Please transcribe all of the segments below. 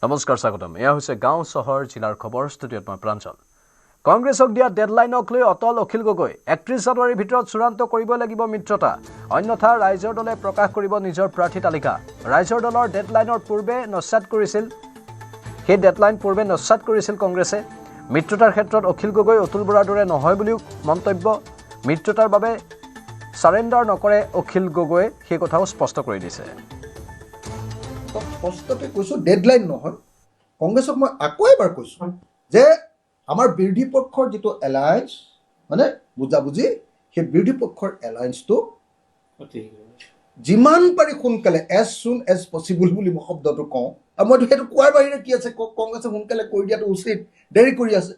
নমস্কাৰ স্বাগতম এয়া হৈছে গাঁও চহৰ জিলাৰ খবৰ ষ্টুডিঅ'ত মই প্ৰাঞ্জল কংগ্ৰেছক দিয়া ডেডলাইনক লৈ অটল অখিল গগৈ 31 জানুৱাৰীৰ ভিতৰত চূড়ান্ত কৰিব লাগিব মিত্ৰতা অন্যথা ৰাইজৰ দলে প্ৰকাশ কৰিব নিজৰ প্ৰাৰ্থী তালিকা ৰাইজৰ দলৰ ডেডলাইনৰ পূৰ্বে নস্যাৎ কৰিছিল সেই ডেডলাইন পূৰ্বে নস্যাৎ কৰিছিল কংগ্ৰেছে মিত্ৰতাৰ ক্ষেত্ৰত অখিল গগৈ অতুল বৰাৰ দৰে নহয় বুলিও মন্তব্য মিত্ৰতাৰ বাবে সাৰেন্ডাৰ নকৰে অখিল গগৈ সেই কথাও স্পষ্ট কৰি দিছে স্পষ্টতে কৈছোঁ ডেডলাইন নহয় কংগ্ৰেছক মই আকৌ এবাৰ কৈছোঁ যে আমাৰ বিৰোধী পক্ষৰ যিটো এলায়েন্স মানে বুজাবুজি সেই বিৰোধী পক্ষৰ এলায়েন্সটো যিমান পাৰি সোনকালে এজ চুন এজ পচিবল বুলি মই শব্দটো কওঁ আৰু মইতো সেইটো কোৱাৰ বাহিৰে কি আছে কংগ্ৰেছে সোনকালে কৰি দিয়াটো উচিত দেৰি কৰি আছে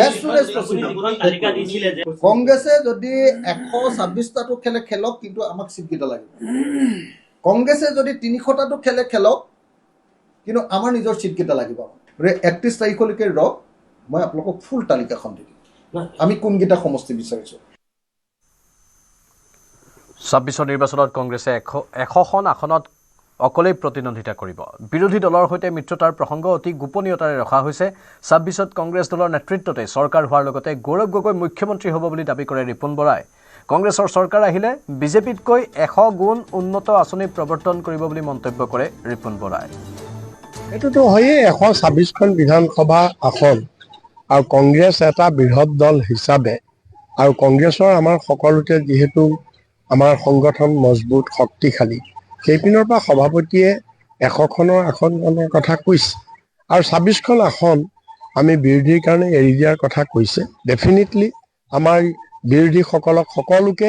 এজ চুন এজ পচিবল কংগ্ৰেছে যদি 126টাটো খেলে খেলক কিন্তু আমাক চিটকেইটা লাগিব কংগ্ৰেছে যদি 300টাটো খেলে খেলক কিন্তু আমাৰ নিজৰ চিটকেইটা লাগিব 31 তাৰিখলৈকে ৰওক মই আপোনালোকক ফুল তালিকাখন দি দিম আমি কোনকেইটা সমষ্টি বিচাৰিছোঁ 26 নিৰ্বাচনত কংগ্ৰেছে 100খন আসনত অকলেই প্ৰতিদ্বন্দ্বিতা কৰিব বিৰোধী দলৰ সৈতে মিত্ৰতাৰ প্ৰসংগ অতি গোপনীয়তাৰে ৰখা হৈছে 26ত কংগ্ৰেছ দলৰ নেতৃত্বতে চৰকাৰ হোৱাৰ লগতে গৌৰৱ গগৈ মুখ্যমন্ত্ৰী হ'ব বুলি দাবী কৰে ৰিপুন বৰাই কংগ্ৰেছৰ চৰকাৰ আহিলে বিজেপিতকৈ 100 গুণ উন্নত আঁচনি প্ৰৱৰ্তন কৰিব বুলি মন্তব্য কৰে ৰিপুন বৰাই এটোতো হয়ে 126খন বিধানসভা আসন আৰু কংগ্ৰেছ এটা বৃহৎ দল হিচাপে আৰু কংগ্ৰেছৰ আমাৰ সকলোতে যেহেতু আমাৰ সংগঠন মজবুত শক্তিশালী সেইপিনৰ পৰা সভাপতিয়ে 100খনৰ আসনৰ কথা কৈছে আৰু 26খন আসন আমি বিৰোধীৰ কাৰণে এৰি দিয়াৰ কথা কৈছে ডেফিনেটলি আমাৰ বিৰোধীসকলক সকলোকে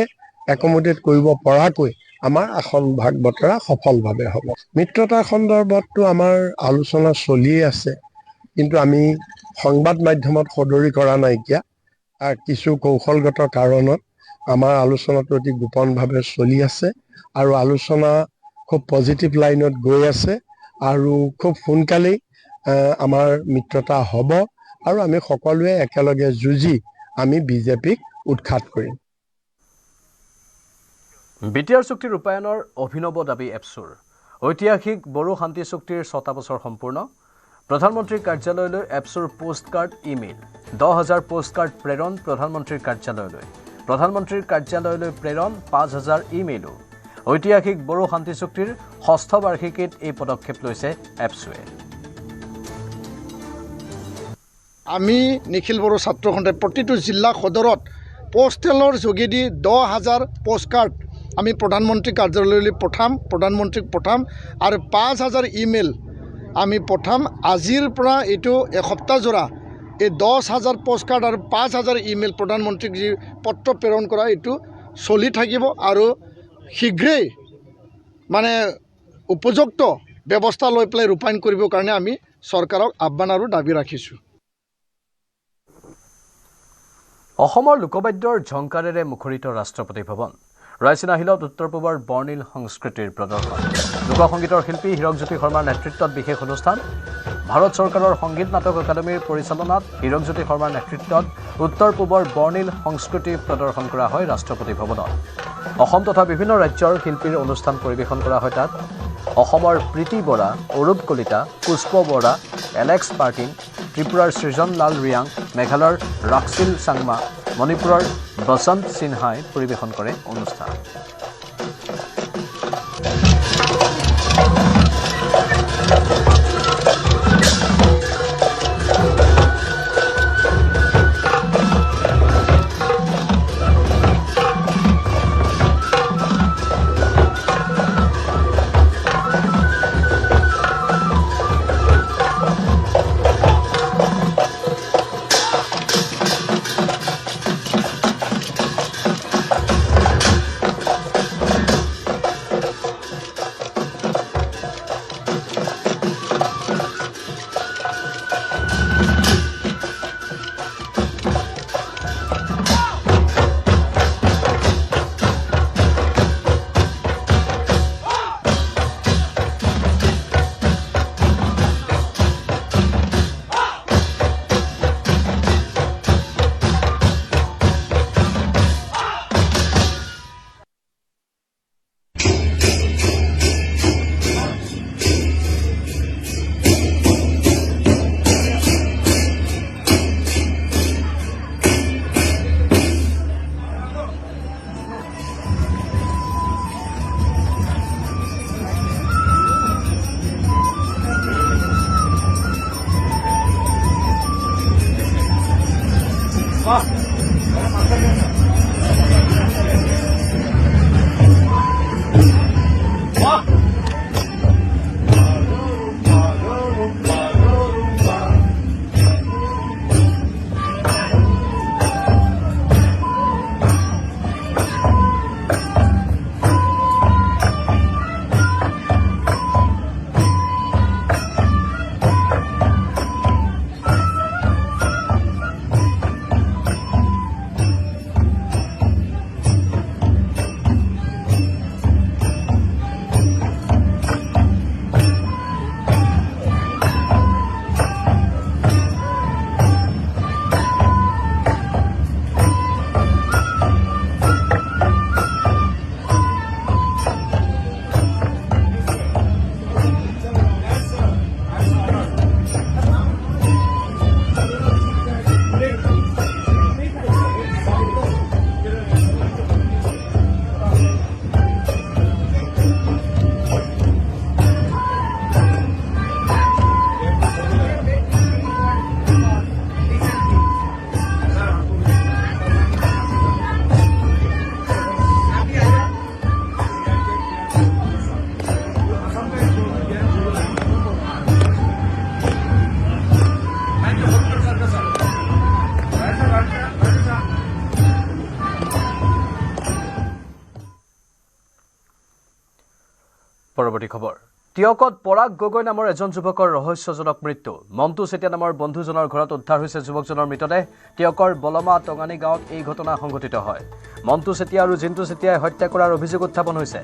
একমোডেট কৰিব পৰাকৈ আমাৰ আসন ভাগ বতৰা সফলভাৱে হ'ব মিত্ৰতাৰ সন্দৰ্ভতটো আমাৰ আলোচনা চলিয়ে আছে কিন্তু আমি সংবাদ মাধ্যমত সদৰি কৰা নাইকিয়া কিছু কৌশলগত কাৰণত আমাৰ আলোচনাটো অতি গোপনভাৱে চলি আছে আৰু আলোচনা খুব পজিটিভ লাইনত গৈ আছে আৰু খুব সোনকালেই আমাৰ মিত্ৰতা হ'ব আৰু আমি সকলোৱে একেলগে যুঁজি আমি বিজেপিক উৎখাত কৰিম বিটিআৰ চুক্তি ৰূপায়ণৰ অভিনৱ দাবী এপছুৰ ঐতিহাসিক বড়ো শান্তি চুক্তিৰ 6টা বছৰ সম্পূৰ্ণ প্ৰধানমন্ত্ৰীৰ কাৰ্যালয়লৈ এপছুৰ পোষ্টকাৰ্ড ইমেইল 10,000 পোষ্টকাৰ্ড প্ৰেৰণ প্ৰধানমন্ত্ৰীৰ কাৰ্যালয়লৈ প্ৰেৰণ 5,000 ইমেইলো ঐতিহাসিক বড়ো শান্তি চুক্তিৰ 6ষ্ঠ বাৰ্ষিকীত এই পদক্ষেপ লৈছে এপছুৱে আমি নিখিল বড়ো ছাত্ৰ সন্থাই প্ৰতিটো জিলা সদৰত পোষ্টেলৰ যোগেদি 10,000 পোষ্টকাৰ্ড আমি প্ৰধানমন্ত্ৰী কাৰ্যালয়লৈ প্ৰধানমন্ত্ৰীক পঠাম আৰু 5,000 ইমেইল আমি পঠাম আজিৰ পৰা এইটো এসপ্তাহজোৰা এই 10,000 পোষ্টকাৰ্ড আৰু 5,000 ইমেইল প্ৰধানমন্ত্ৰীক যি পত্ৰ প্ৰেৰণ কৰা এইটো চলি থাকিব আৰু শীঘ্ৰেই মানে উপযুক্ত ব্যৱস্থা লৈ পেলাই ৰূপায়ণ কৰিবৰ কাৰণে আমি চৰকাৰক আহ্বান আৰু দাবী ৰাখিছোঁ অসমৰ লোকবাদ্যৰ ঝংকাৰেৰে মুখৰিত ৰাষ্ট্ৰপতি ভৱন ৰাইচিনা হিলত উত্তৰ পূবৰ বৰ্ণিল সংস্কৃতিৰ প্ৰদৰ্শন লোকসংগীতৰ শিল্পী হীৰকজ্যোতি শৰ্মাৰ নেতৃত্বত বিশেষ অনুষ্ঠান ভাৰত চৰকাৰৰ সংগীত নাটক একাডেমীৰ পৰিচালনাত হীৰকজ্যোতি শৰ্মাৰ নেতৃত্বত উত্তৰ পূবৰ বৰ্ণিল সংস্কৃতি প্ৰদৰ্শন কৰা হয় ৰাষ্ট্ৰপতি ভৱনত অসম তথা বিভিন্ন ৰাজ্যৰ শিল্পীৰ অনুষ্ঠান পৰিৱেশন কৰা হয় তাত অসমৰ প্ৰীতি বৰা অৰূপ কলিতা পুষ্প বৰা এলেক্স পাৰ্টিন ত্ৰিপুৰাৰ সৃজন লাল ৰিয়াং মেঘালয়ৰ ৰাক্সিল চাংমা মণিপুৰৰ বসন্ত সিনহাই পৰিৱেশন কৰে অনুষ্ঠান পৰৱৰ্তী খবৰ টিয়কত পৰাগ গগৈ নামৰ এজন যুৱকৰ ৰহস্যজনক মৃত্যু মন্টু চেতিয়া নামৰ বন্ধুজনৰ ঘৰত উদ্ধাৰ হৈছে যুৱকজনৰ মৃতদেহ টিয়কৰ বলমা টঙানী গাঁৱত এই ঘটনা সংঘটিত হয় মন্টু চেতিয়া আৰু জিন্তু চেতিয়াই হত্যা কৰাৰ অভিযোগ উত্থাপন হৈছে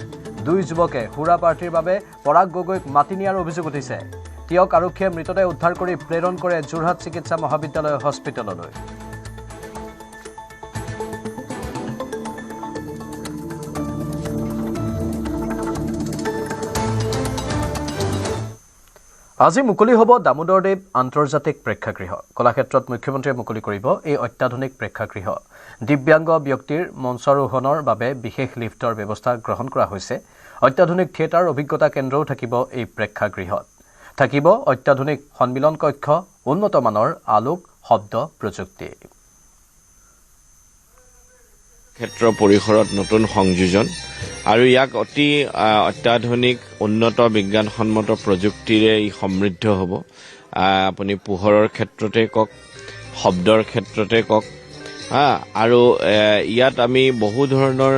দুই যুৱকে হুৰা পাৰ্টিৰ বাবে পৰাগ গগৈক মাতি নিয়াৰ অভিযোগ উঠিছে টিয়ক আৰক্ষীয়ে মৃতদেহ উদ্ধাৰ কৰি প্ৰেৰণ কৰে যোৰহাট চিকিৎসা মহাবিদ্যালয় হস্পিটেললৈ আজি মুকলি হ'ব দামোদৰদেৱ আন্তৰ্জাতিক প্ৰেক্ষাগৃহ কলাক্ষেত্ৰত মুখ্যমন্ত্ৰীয়ে মুকলি কৰিব এই অত্যাধুনিক প্ৰেক্ষাগৃহ দিব্যাংগ ব্যক্তিৰ মঞ্চাৰোহণৰ বাবে বিশেষ লিফ্টৰ ব্যৱস্থা গ্ৰহণ কৰা হৈছে অত্যাধুনিক থিয়েটাৰ অভিজ্ঞতা কেন্দ্ৰও থাকিব এই প্ৰেক্ষাগৃহত থাকিব অত্যাধুনিক সন্মিলন কক্ষ উন্নত মানৰ আলোক শব্দ প্ৰযুক্তি ক্ষেত্ৰ পৰিসৰত নতুন সংযোজন আৰু ইয়াক অতি অত্যাধুনিক উন্নত বিজ্ঞানসন্মত প্ৰযুক্তিৰে ই সমৃদ্ধ হ'ব আপুনি পোহৰৰ ক্ষেত্ৰতে কওক শব্দৰ ক্ষেত্ৰতে কওক আৰু ইয়াত আমি বহু ধৰণৰ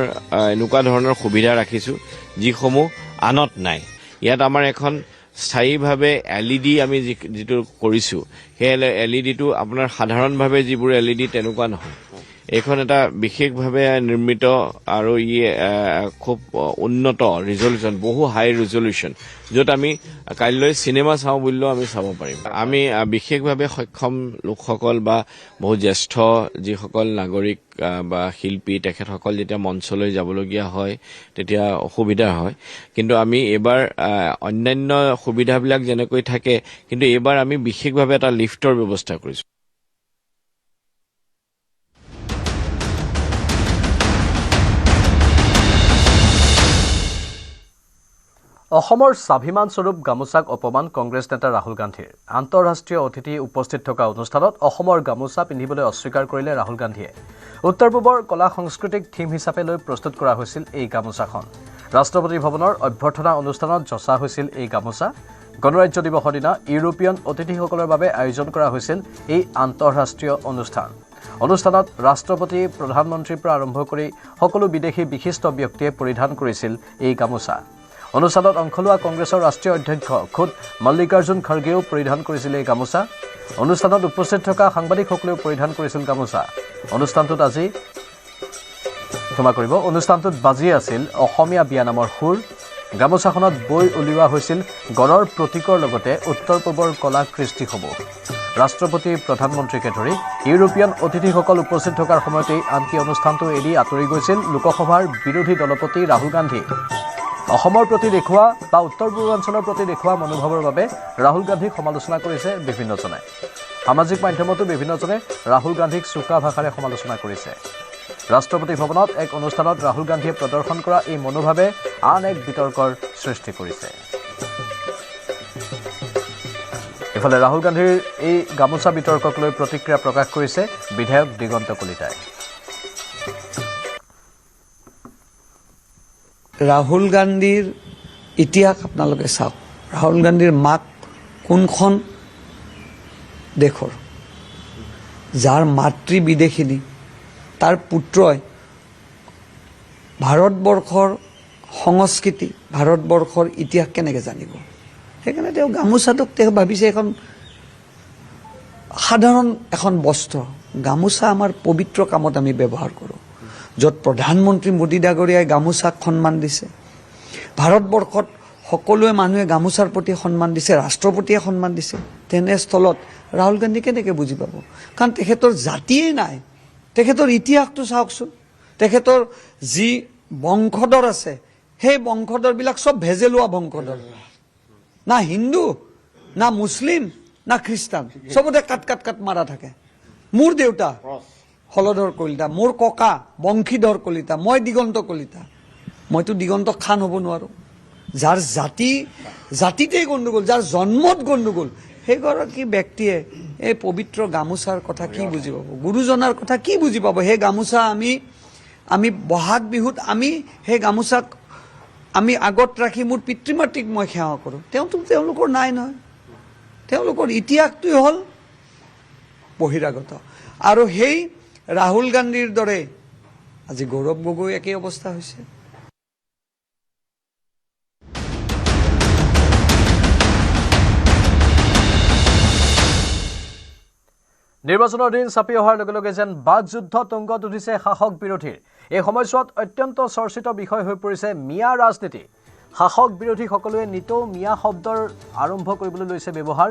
এনেকুৱা ধৰণৰ সুবিধা ৰাখিছোঁ যিসমূহ আনত নাই ইয়াত আমাৰ এখন স্থায়ীভাৱে LED আমি যিটো কৰিছোঁ সেই LEDটো আপোনাৰ সাধাৰণভাৱে যিবোৰ LED তেনেকুৱা নহয় এইখন এটা বিশেষভাৱে নিৰ্মিত আৰু ই খুব উন্নত ৰিজলিউশ্যন বহু হাই ৰিজলিউশ্যন য'ত আমি কাইলৈ চিনেমা চাওঁ বুলিলেও আমি চাব পাৰিম আমি বিশেষভাৱে সক্ষম লোকসকল বা বহু জ্যেষ্ঠ যিসকল নাগৰিক বা শিল্পী তেখেতসকল যেতিয়া মঞ্চলৈ যাবলগীয়া হয় তেতিয়া অসুবিধা হয় কিন্তু আমি এইবাৰ অন্যান্য সুবিধাবিলাক যেনেকৈ থাকে কিন্তু এইবাৰ আমি বিশেষভাৱে এটা লিফ্টৰ ব্যৱস্থা কৰিছোঁ অসমৰ স্বাভিমান স্বৰূপ গামোচাক অপমান কংগ্ৰেছ নেতা ৰাহুল গান্ধীৰ আন্তঃৰাষ্ট্ৰীয় অতিথি উপস্থিত থকা অনুষ্ঠানত অসমৰ গামোচা পিন্ধিবলৈ অস্বীকাৰ কৰিলে ৰাহুল গান্ধীয়ে উত্তৰ পূবৰ কলা সংস্কৃতিক থিম হিচাপে লৈ প্ৰস্তুত কৰা হৈছিল এই গামোচাখন ৰাষ্ট্ৰপতি ভৱনৰ অভ্যৰ্থনা অনুষ্ঠানত যচা হৈছিল এই গামোচা গণৰাজ্য দিৱসৰ দিনা ইউৰোপীয়ান অতিথিসকলৰ বাবে আয়োজন কৰা হৈছিল এই আন্তঃৰাষ্ট্ৰীয় অনুষ্ঠানত ৰাষ্ট্ৰপতি প্ৰধানমন্ত্ৰীৰ পৰা আৰম্ভ কৰি সকলো বিদেশী বিশিষ্ট ব্যক্তিয়ে পৰিধান কৰিছিল এই গামোচা অনুষ্ঠানত অংশ লোৱা কংগ্ৰেছৰ ৰাষ্ট্ৰীয় অধ্যক্ষ খুদ মল্লিকাৰ্জুন খৰ্গেও পৰিধান কৰিছিল এই গামোচা অনুষ্ঠানত উপস্থিত থকা সাংবাদিকসকলেও পৰিধান কৰিছিল গামোচা অনুষ্ঠানটোত বাজি আছিল অসমীয়া বিয়ানামৰ সুৰ গামোচাখনত বৈ উলিওৱা হৈছিল গড়ৰ প্ৰতীকৰ লগতে উত্তৰ পূবৰ কলা কৃষ্টিসমূহ ৰাষ্ট্ৰপতি প্ৰধানমন্ত্ৰীকে ধৰি ইউৰোপীয়ান অতিথিসকল উপস্থিত থকাৰ সময়তেই আনকি অনুষ্ঠানটো এৰি আঁতৰি গৈছিল লোকসভাৰ বিৰোধী দলপতি ৰাহুল গান্ধী অসমৰ প্ৰতি দেখুওৱা বা উত্তৰ পূৰ্বাঞ্চলৰ প্ৰতি দেখুওৱা মনোভাৱৰ বাবে ৰাহুল গান্ধীক সমালোচনা কৰিছে বিভিন্নজনে সামাজিক মাধ্যমতো বিভিন্নজনে ৰাহুল গান্ধীক চোকা ভাষাৰে সমালোচনা কৰিছে ৰাষ্ট্ৰপতি ভৱনত এক অনুষ্ঠানত ৰাহুল গান্ধীয়ে প্ৰদৰ্শন কৰা এই মনোভাৱে আন এক বিতৰ্কৰ সৃষ্টি কৰিছে ইফালে ৰাহুল গান্ধীৰ এই গামোচা বিতৰ্কক লৈ প্ৰতিক্ৰিয়া প্ৰকাশ কৰিছে বিধায়ক দিগন্ত কলিতাই ৰাহুল গান্ধীৰ ইতিহাস আপোনালোকে চাওক ৰাহুল গান্ধীৰ মাক কোনখন দেশৰ যাৰ মাতৃ বিদেশিনী তাৰ পুত্ৰই ভাৰতবৰ্ষৰ সংস্কৃতি ভাৰতবৰ্ষৰ ইতিহাস কেনেকৈ জানিব সেইকাৰণে তেওঁ গামোচাটোক তেওঁ ভাবিছে এখন সাধাৰণ এখন বস্ত্ৰ গামোচা আমাৰ পবিত্ৰ কামত আমি ব্যৱহাৰ কৰোঁ য'ত প্ৰধানমন্ত্ৰী মোদী ডাঙৰীয়াই গামোচাক সন্মান দিছে ভাৰতবৰ্ষত সকলোৱে মানুহে গামোচাৰ প্ৰতি সন্মান দিছে ৰাষ্ট্ৰপতিয়ে সন্মান দিছে তেনেস্থলত ৰাহুল গান্ধী কেনেকৈ বুজি পাব কাৰণ তেখেতৰ জাতিয়েই নাই তেখেতৰ ইতিহাসটো চাওকচোন তেখেতৰ যি বংশধৰ আছে সেই বংশধৰবিলাক চব ভেজেলোৱা বংশধৰ না হিন্দু না মুছলিম না খ্ৰীষ্টান চবতে কাট মাৰা থাকে মোৰ দেউতা হলধৰ কলিতা মোৰ ককা বংশীধৰ কলিতা মই দিগন্ত কলিতা মইতো দিগন্ত খান হ'ব নোৱাৰোঁ যাৰ জাতিতেই গণ্ডগোল যাৰ জন্মত গণ্ডগোল সেইগৰাকী ব্যক্তিয়ে এই পবিত্ৰ গামোচাৰ কথা কি বুজি পাব গুৰুজনাৰ কথা কি বুজি পাব সেই গামোচা আমি বহাগ বিহুত আমি সেই গামোচাক আমি আগত ৰাখি মোৰ পিতৃ মাতৃক মই সেৱা কৰোঁ তেওঁলোকৰ নাই নহয় তেওঁলোকৰ ইতিহাসটোৱে হ'ল বহিৰাগত আৰু সেই ৰাহুল গান্ধীৰ দৰে আজি গৌৰৱ গগৈ একেই অৱস্থা হৈছে নিৰ্বাচনৰ দিন চাপি অহাৰ লগে লগে যেন বাকযুদ্ধ তুংগত উঠিছে শাসক বিৰোধীৰ এই সময়ছোৱাত অত্যন্ত চৰ্চিত বিষয় হৈ পৰিছে মিয়া ৰাজনীতি শাসক বিৰোধী সকলোৱে নিতৌ মিয়া শব্দৰ আৰম্ভ কৰিবলৈ লৈছে ব্যৱহাৰ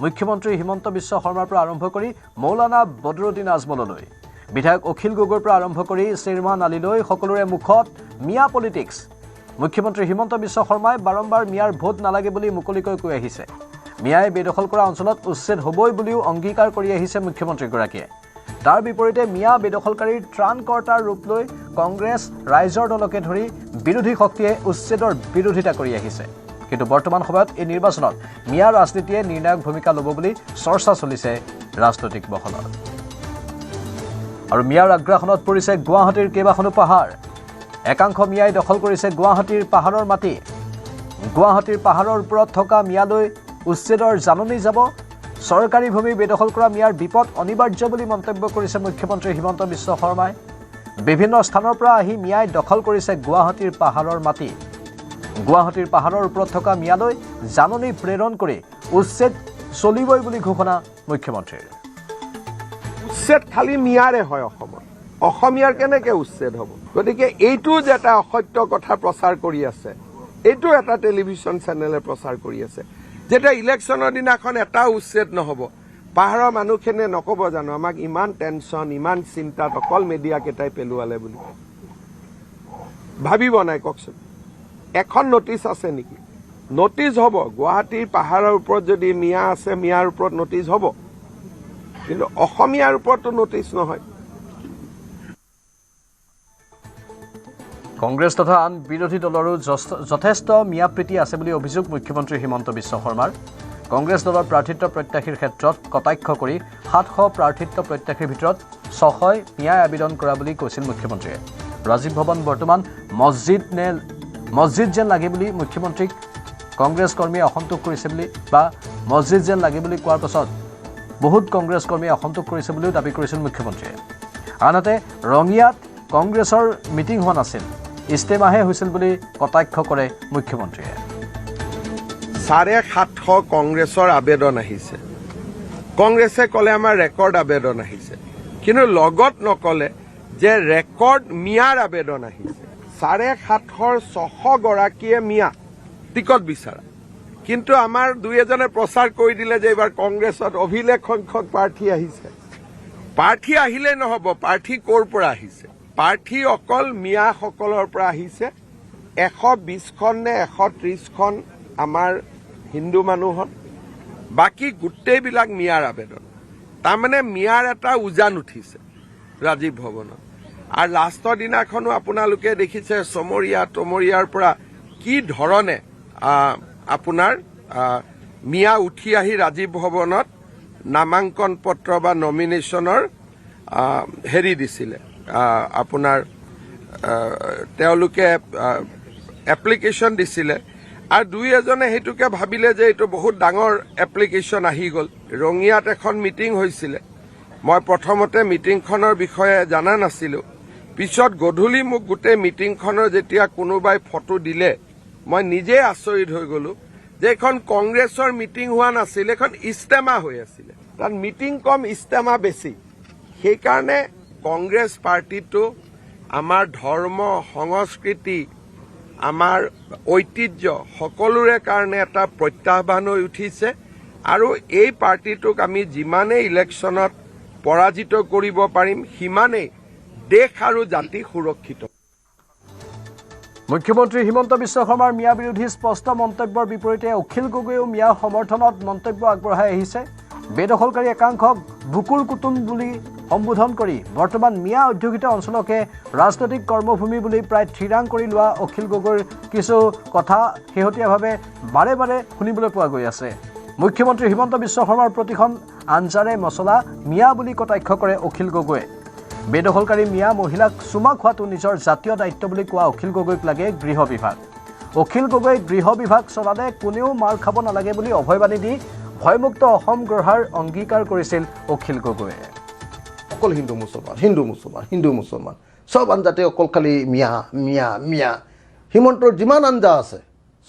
মুখ্যমন্ত্ৰী হিমন্ত বিশ্ব শৰ্মাৰ পৰা আৰম্ভ কৰি মৌলানা বদৰুদ্দিন আজমললৈ বিধায়ক অখিল গগৈৰ পৰা আৰম্ভ কৰি শ্বেৰমান আলীলৈ সকলোৰে মুখত মিয়া পলিটিক্স মুখ্যমন্ত্ৰী হিমন্ত বিশ্ব শৰ্মাই বাৰম্বাৰ মিয়াৰ ভোট নালাগে বুলি মুকলিকৈ কৈ আহিছে মিয়াই বেদখল কৰা অঞ্চলত উচ্ছেদ হ'বই বুলিও অংগীকাৰ কৰি আহিছে মুখ্যমন্ত্ৰীগৰাকীয়ে তাৰ বিপৰীতে মিয়া বেদখলকাৰীৰ ত্ৰাণকৰ্তাৰ ৰূপ লৈ কংগ্ৰেছ ৰাইজৰ দলকে ধৰি বিৰোধী শক্তিয়ে উচ্ছেদৰ বিৰোধিতা কৰি আহিছে কিন্তু বৰ্তমান সময়ত এই নিৰ্বাচনত মিয়া ৰাজনীতিয়ে নিৰ্ণায়ক ভূমিকা ল'ব বুলি চৰ্চা চলিছে ৰাজনৈতিক মহলত আৰু মিয়াৰ আগ্ৰাসনত পৰিছে গুৱাহাটীৰ কেইবাখনো পাহাৰ একাংশ মিয়াই দখল কৰিছে গুৱাহাটীৰ পাহাৰৰ মাটি গুৱাহাটীৰ পাহাৰৰ ওপৰত থকা মিয়ালৈ উচ্ছেদৰ জাননী যাব চৰকাৰী ভূমি বেদখল কৰা মিয়াৰ বিপদ অনিবাৰ্য বুলি মন্তব্য কৰিছে মুখ্যমন্ত্ৰী হিমন্ত বিশ্ব শৰ্মাই বিভিন্ন স্থানৰ পৰা আহি মিয়াই দখল কৰিছে গুৱাহাটীৰ পাহাৰৰ মাটি গুৱাহাটীৰ পাহাৰৰ ওপৰত থকা মিয়ালৈ জাননী প্ৰেৰণ কৰি উচ্ছেদ চলিবই বুলি ঘোষণা মুখ্যমন্ত্ৰীৰ উচ্ছেদ খালি মিয়াৰে হয় অসমত অসমীয়াৰ কেনেকৈ উচ্ছেদ হ'ব গতিকে এইটো যে এটা অসত্য কথা প্ৰচাৰ কৰি আছে এইটো এটা টেলিভিছন চেনেলে প্ৰচাৰ কৰি আছে যেতিয়া ইলেকশ্যনৰ দিনাখন এটা উচ্ছেদ নহ'ব পাহাৰৰ মানুহখিনিয়ে নক'ব জানো আমাক ইমান টেনশ্যন ইমান চিন্তাত অকল মিডিয়াকেইটাই পেলোৱালে বুলি ভাবিব নাই কওকচোন এখন নটিচ আছে নেকি নটিচ হ'ব গুৱাহাটীৰ পাহাৰৰ ওপৰত যদি মিয়া আছে মিয়াৰ ওপৰত নটিচ হ'ব কিন্তু অসমীয়াৰ ওপৰতো নটিচ নহয় কংগ্ৰেছ তথা আন বিৰোধী দলৰো যথেষ্ট মিয়া প্ৰীতি আছে বুলি অভিযোগ মুখ্যমন্ত্ৰী হিমন্ত বিশ্ব শৰ্মাৰ কংগ্ৰেছ দলৰ প্ৰাৰ্থিত্ব প্ৰত্যাশীৰ ক্ষেত্ৰত কটাক্ষ কৰি 700 প্ৰাৰ্থিত্ব প্ৰত্যাশীৰ ভিতৰত 600 মিয়াই আবেদন কৰা বুলি কৈছিল মুখ্যমন্ত্ৰীয়ে ৰাজীৱ ভৱন বৰ্তমান মছজিদ যেন লাগে বুলি মুখ্যমন্ত্ৰীক কংগ্ৰেছ কৰ্মীয়ে অসন্তোষ কৰিছে বুলি বা মছজিদ যেন লাগে বুলি কোৱাৰ পাছত বহুত কংগ্ৰেছ কৰ্মীয়ে অসন্তোষ কৰিছে বুলিও দাবী কৰিছিল মুখ্যমন্ত্ৰীয়ে আনহাতে ৰঙিয়াত কংগ্ৰেছৰ মিটিং হোৱা নাছিল ইস্তেমাহে হৈছিল বুলি কটাক্ষ কৰে মুখ্যমন্ত্ৰীয়ে 750 কংগ্ৰেছৰ আবেদন আহিছে কংগ্ৰেছে ক'লে আমাৰ ৰেকৰ্ড আবেদন আহিছে কিন্তু লগত নক'লে যে ৰেকৰ্ড মিয়াৰ আবেদন আহিছে 750 গৰাকীয়ে মিয়া টিকট বিচাৰা কিন্তু আমাৰ দুই এজনে প্ৰচাৰ কৰি দিলে যে এইবাৰ কংগ্ৰেছত অভিলেখ সংখ্যক প্ৰাৰ্থী আহিছে প্ৰাৰ্থী আহিলে নহ'ব প্ৰাৰ্থী ক'ৰ পৰা আহিছে প্ৰাৰ্থী অকল মিয়াসকলৰ পৰা আহিছে 120খন নে 130খন আমাৰ হিন্দু মানুহৰ বাকী গোটেইবিলাক মিয়াৰ আবেদন তাৰমানে মিয়াৰ এটা উজান উঠিছে ৰাজীৱ ভৱনত আৰু লাষ্টৰ দিনাখনো আপোনালোকে দেখিছে তমৰীয়াৰ পৰা কি ধৰণে আপোনাৰ মিয়া উঠি আহি ৰাজীৱ ভৱনত নামাংকন পত্ৰ বা নমিনেশ্যনৰ হেৰি দিছিলে আপোনাৰ তেওঁলোকে এপ্লিকেশ্যন দিছিলে আৰু দুই এজনে সেইটোকে ভাবিলে যে এইটো বহুত ডাঙৰ এপ্লিকেশ্যন আহি গ'ল ৰঙিয়াত এখন মিটিং হৈছিলে মই প্ৰথমতে মিটিংখনৰ বিষয়ে জানা নাছিলোঁ পিছত গধূলি মোক গোটেই মিটিংখনৰ যেতিয়া কোনোবাই ফটো দিলে মই নিজে আচৰিত হৈ গ'লো যে এখন কংগ্ৰেছৰ মিটিং হোৱা নাছিল এখন ইস্তেমা হৈ আছিলে তাত মিটিং কম ইস্তেমা বেছি সেইকাৰণে কংগ্ৰেছ পাৰ্টিটো আমাৰ ধৰ্ম সংস্কৃতি আমাৰ ঐতিহ্য সকলোৰে কাৰণে এটা প্ৰত্যাহ্বান হৈ উঠিছে আৰু এই পাৰ্টিটোক আমি যিমানেই ইলেকশ্যনত পৰাজিত কৰিব পাৰিম সিমানেই দেশ আৰু জাতি সুৰক্ষিত মুখ্যমন্ত্ৰী হিমন্ত বিশ্ব শৰ্মাৰ মিয়া বিৰোধী স্পষ্ট মন্তব্যৰ বিপৰীতে অখিল গগৈয়েও মিয়া সমৰ্থনত মন্তব্য আগবঢ়াই আহিছে বেদখলকাৰী একাংশক বুকুৰ কুটুম বুলি সম্বোধন কৰি বৰ্তমান মিয়া অধ্যুষিত অঞ্চলকে ৰাজনৈতিক কৰ্মভূমি বুলি প্ৰায় থিৰাং কৰি লোৱা অখিল গগৈৰ কিছু কথা শেহতীয়াভাৱে বাৰে বাৰে শুনিবলৈ পোৱা গৈ আছে মুখ্যমন্ত্ৰী হিমন্ত বিশ্ব শৰ্মাৰ প্ৰতিখন আঞ্জাৰে মছলা মিয়া বুলি কটাক্ষ কৰে অখিল গগৈয়ে বেদখলকাৰী মিয়া মহিলাক চুমা খোৱাটো নিজৰ জাতীয় দায়িত্ব বুলি কোৱা অখিল গগৈক লাগে গৃহ বিভাগ অখিল গগৈ গৃহ বিভাগ চলালে কোনেও মাৰ খাব নালাগে বুলি অভয়বাণী দি ভয়মুক্ত অসম গঢ়াৰ অংগীকাৰ কৰিছিল অখিল গগৈয়ে অকল হিন্দু মুছলমান চব আঞ্জাতে অকল খালি মিয়া হিমন্তৰ যিমান আঞ্জা আছে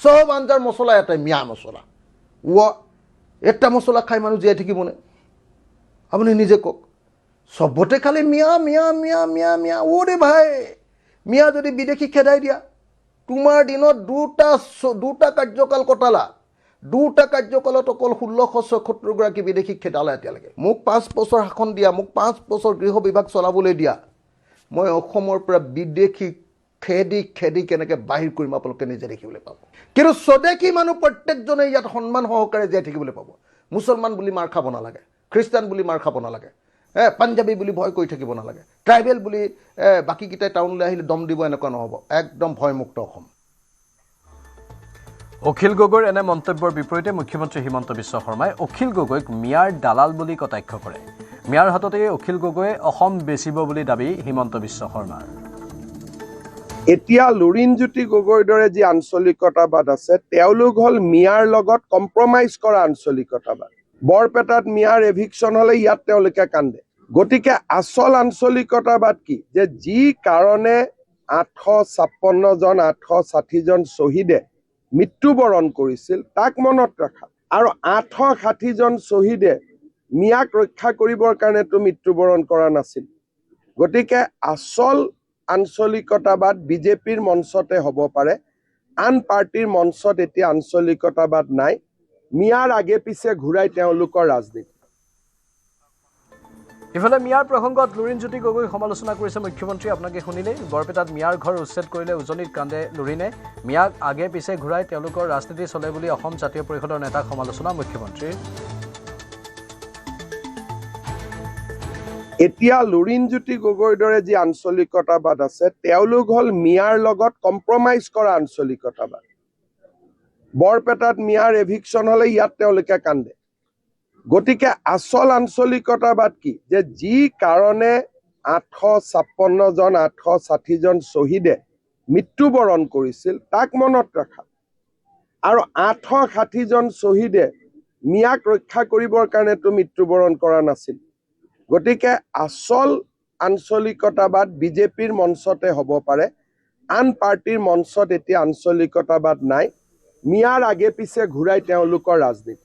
চব আঞ্জাৰ মছলা এটাই মিয়া মছলা এটা মছলা খাই মানুহ জীয়াই থাকিবনে আপুনি নিজে কওক চবতে খালি মিয়া মিয়া মিয়া মিয়া মিয়া ওৰে ভাই মিয়া যদি বিদেশী খেদাই দিয়া তোমাৰ দিনত দুটা কাৰ্যকাল কটালা দুটা কাৰ্যকালত অকল 1676 বিদেশী খেদালা এতিয়ালৈকে মোক 5 বছৰ শাসন দিয়া মোক 5 বছৰ গৃহ বিভাগ চলাবলৈ দিয়া মই অসমৰ পৰা বিদেশী খেদি কেনেকৈ বাহিৰ কৰিম আপোনালোকে নিজে দেখিবলৈ পাব কিন্তু স্বদেশী মানুহ প্ৰত্যেকজনে ইয়াত সন্মান সহকাৰে জীয়াই থাকিবলৈ পাব মুছলমান বুলি মাৰ খাব নালাগে খ্ৰীষ্টান বুলি মাৰ খাব নালাগে পাঞ্জাবী বুলি ভয় কৰি থাকিব নালাগে ট্ৰাইবেল বুলি বাকীকেইটাই টাউনলৈ আহিলে দম দিব এনেকুৱা নহ'ব একদম ভয়মুক্ত অসম অখিল গগৈৰ এনে মন্তব্যৰ বিপৰীতে মুখ্যমন্ত্ৰী হিমন্ত বিশ্ব শৰ্মাই অখিল গগৈক মিয়াৰ দালাল বুলি কটাক্ষ কৰে মিয়াৰ হাততে অখিল গগৈয়ে অসম বেচিব বুলি দাবী হিমন্ত বিশ্ব শৰ্মাৰ এতিয়া লুৰিণজ্যোতি গগৈৰ দৰে যি আঞ্চলিকতাবাদ আছে তেওঁলোক হ'ল মিয়াৰ লগত কম্প্ৰমাইজ কৰা আঞ্চলিকতাবাদ বৰপেটাত মিয়াৰ এভিকশ্যন হ'লে ইয়াত তেওঁলোকে কান্দে গতিকে আচল আঞ্চলিকতাবাদ কি যে যি কাৰণে 856 জন 860 জন শ্বহীদে মৃত্যুবৰণ কৰিছিল তাক মনত ৰাখা আৰু 860 জন শ্বহীদে মিয়াক ৰক্ষা কৰিবৰ কাৰণেতো মৃত্যুবৰণ কৰা নাছিল গতিকে আচল আঞ্চলিকতাবাদ বিজেপিৰ মঞ্চতে হ'ব পাৰে আন পাৰ্টিৰ মঞ্চত এতিয়া আঞ্চলিকতাবাদ নাই মিয়াৰ আগে পিছে ঘূৰাই তেওঁলোকৰ ৰাজনীতি ইফালে মিয়াৰ প্ৰসংগত লুৰিণজ্যোতি গগৈ সমালোচনা কৰিছে মুখ্যমন্ত্ৰী আপোনালোকে শুনিলে বৰপেটাত মিয়াৰ ঘৰ উচ্ছেদ কৰিলে উজনিত কান্দে লুৰিণে মিয়াক আগে পিছে ঘূৰাই তেওঁলোকৰ ৰাজনীতি চলে বুলি অসম জাতীয় পৰিষদৰ নেতাক সমালোচনা মুখ্যমন্ত্ৰীৰ এতিয়া লুৰিণজ্যোতি গগৈৰ দৰে যি আঞ্চলিকতাবাদ আছে তেওঁলোক হ'ল মিয়াৰ লগত কম্প্ৰমাইজ কৰা আঞ্চলিকতাবাদ বৰপেটাত মিয়াৰ এভিকশ্যন হ'লে ইয়াত তেওঁলোকে কান্দে গতিকে আচল আঞ্চলিকতাবাদ কি যে যি কাৰণে 856 জন 860 জন শ্বহীদে মৃত্যুবৰণ কৰিছিল তাক মনত ৰাখা আৰু 860 জন শ্বহীদে মিয়াক ৰক্ষা কৰিবৰ কাৰণেতো মৃত্যুবৰণ কৰা নাছিল গতিকে আচল আঞ্চলিকতাবাদ বিজেপিৰ মঞ্চতে হ'ব পাৰে আন পাৰ্টিৰ মঞ্চত এতিয়া আঞ্চলিকতাবাদ নাই মিয়াৰ আগে পিছে ঘূৰাই তেওঁলোকৰ ৰাজনীতি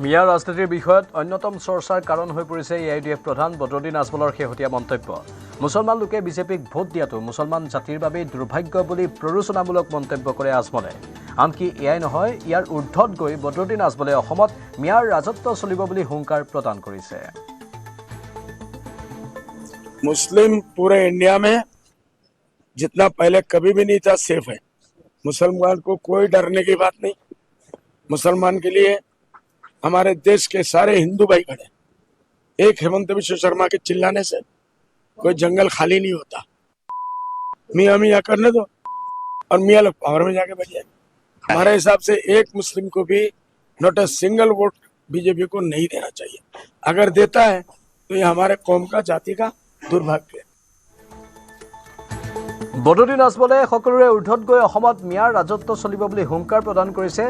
মিয়াৰ ৰাজনীতিৰ বিষয়ত অন্যতম চৰ্চাৰ কাৰণ হৈ পৰিছে AIUDF প্ৰধান বদৰুদ্দিন আজমলৰ শেহতীয়া মন্তব্য মুছলমান লোকে বিজেপিক ভোট দিয়াটো মুছলমান জাতিৰ বাবে দুৰ্ভাগ্য বুলি প্ৰৰোচনামূলক মন্তব্য কৰে আজমলে আনকি এয়াই নহয় ইয়াৰ ঊৰ্ধত গৈ বদৰুদ্দিন আজমলে অসমত মিয়াৰ ৰাজত্ব চলিব বুলি হুংকাৰ প্ৰদান কৰিছে मुस्लिम पूरे इंडिया में जितना पहले कभी भी नहीं था सेफ है मुसलमान को कोई डरने की बात नहीं मुसलमान के लिए हमारे देश के सारे हिंदू भाई खड़े एक हेमंत बिश्व शर्मा के चिल्लाने से कोई जंगल खाली नहीं होता मियाँ मियाँ करने दो और मियाँ लोग पावर में जाके बैठ जाएंगे हमारे हिसाब से एक मुस्लिम को भी not a single vote BJP को नहीं देना चाहिए अगर देता है तो ये हमारे कौम का जाति का दुर्भाग्य বদৰুদ্দিন আজমলে সকলোৰে ঊৰ্ধত গৈ অসমত মিয়াৰ ৰাজত্ব চলিব বুলি হুংকাৰ প্ৰদান কৰিছে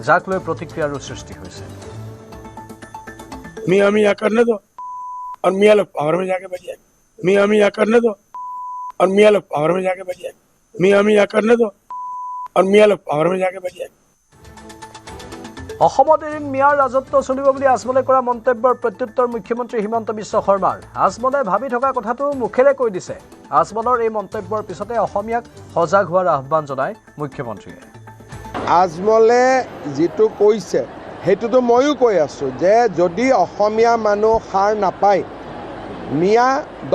যাক লৈ প্ৰতিক্ৰিয়াৰো সৃষ্টি হৈছে मियाँ मियाँ करने दो और मियाँ लोग पावर में जाके बैठ जाएंगे मियाँ मियाँ करने दो और मियाँ लोग पावर में जाके बैठ जाएंगे मियाँ मियाँ करने दो और मियाँ लोग पावर में जाके बैठ जाएंगे অসমত এদিন মিয়াৰ ৰাজত্ব চলিব বুলি আজমলে কৰা মন্তব্যৰ প্ৰত্যুত্তৰ মুখ্যমন্ত্ৰী হিমন্ত বিশ্ব শৰ্মাৰ আজমলে ভাবি থকা কথাটো মুখেৰে কৈ দিছে আজমলৰ এই মন্তব্যৰ পিছতে অসমীয়াক সজাগ হোৱাৰ আহ্বান জনায় মুখ্যমন্ত্ৰীয়ে আজমলে যিটো কৈছে সেইটোতো ময়ো কৈ আছোঁ যে যদি অসমীয়া মানুহ সাৰ নাপায় মিয়া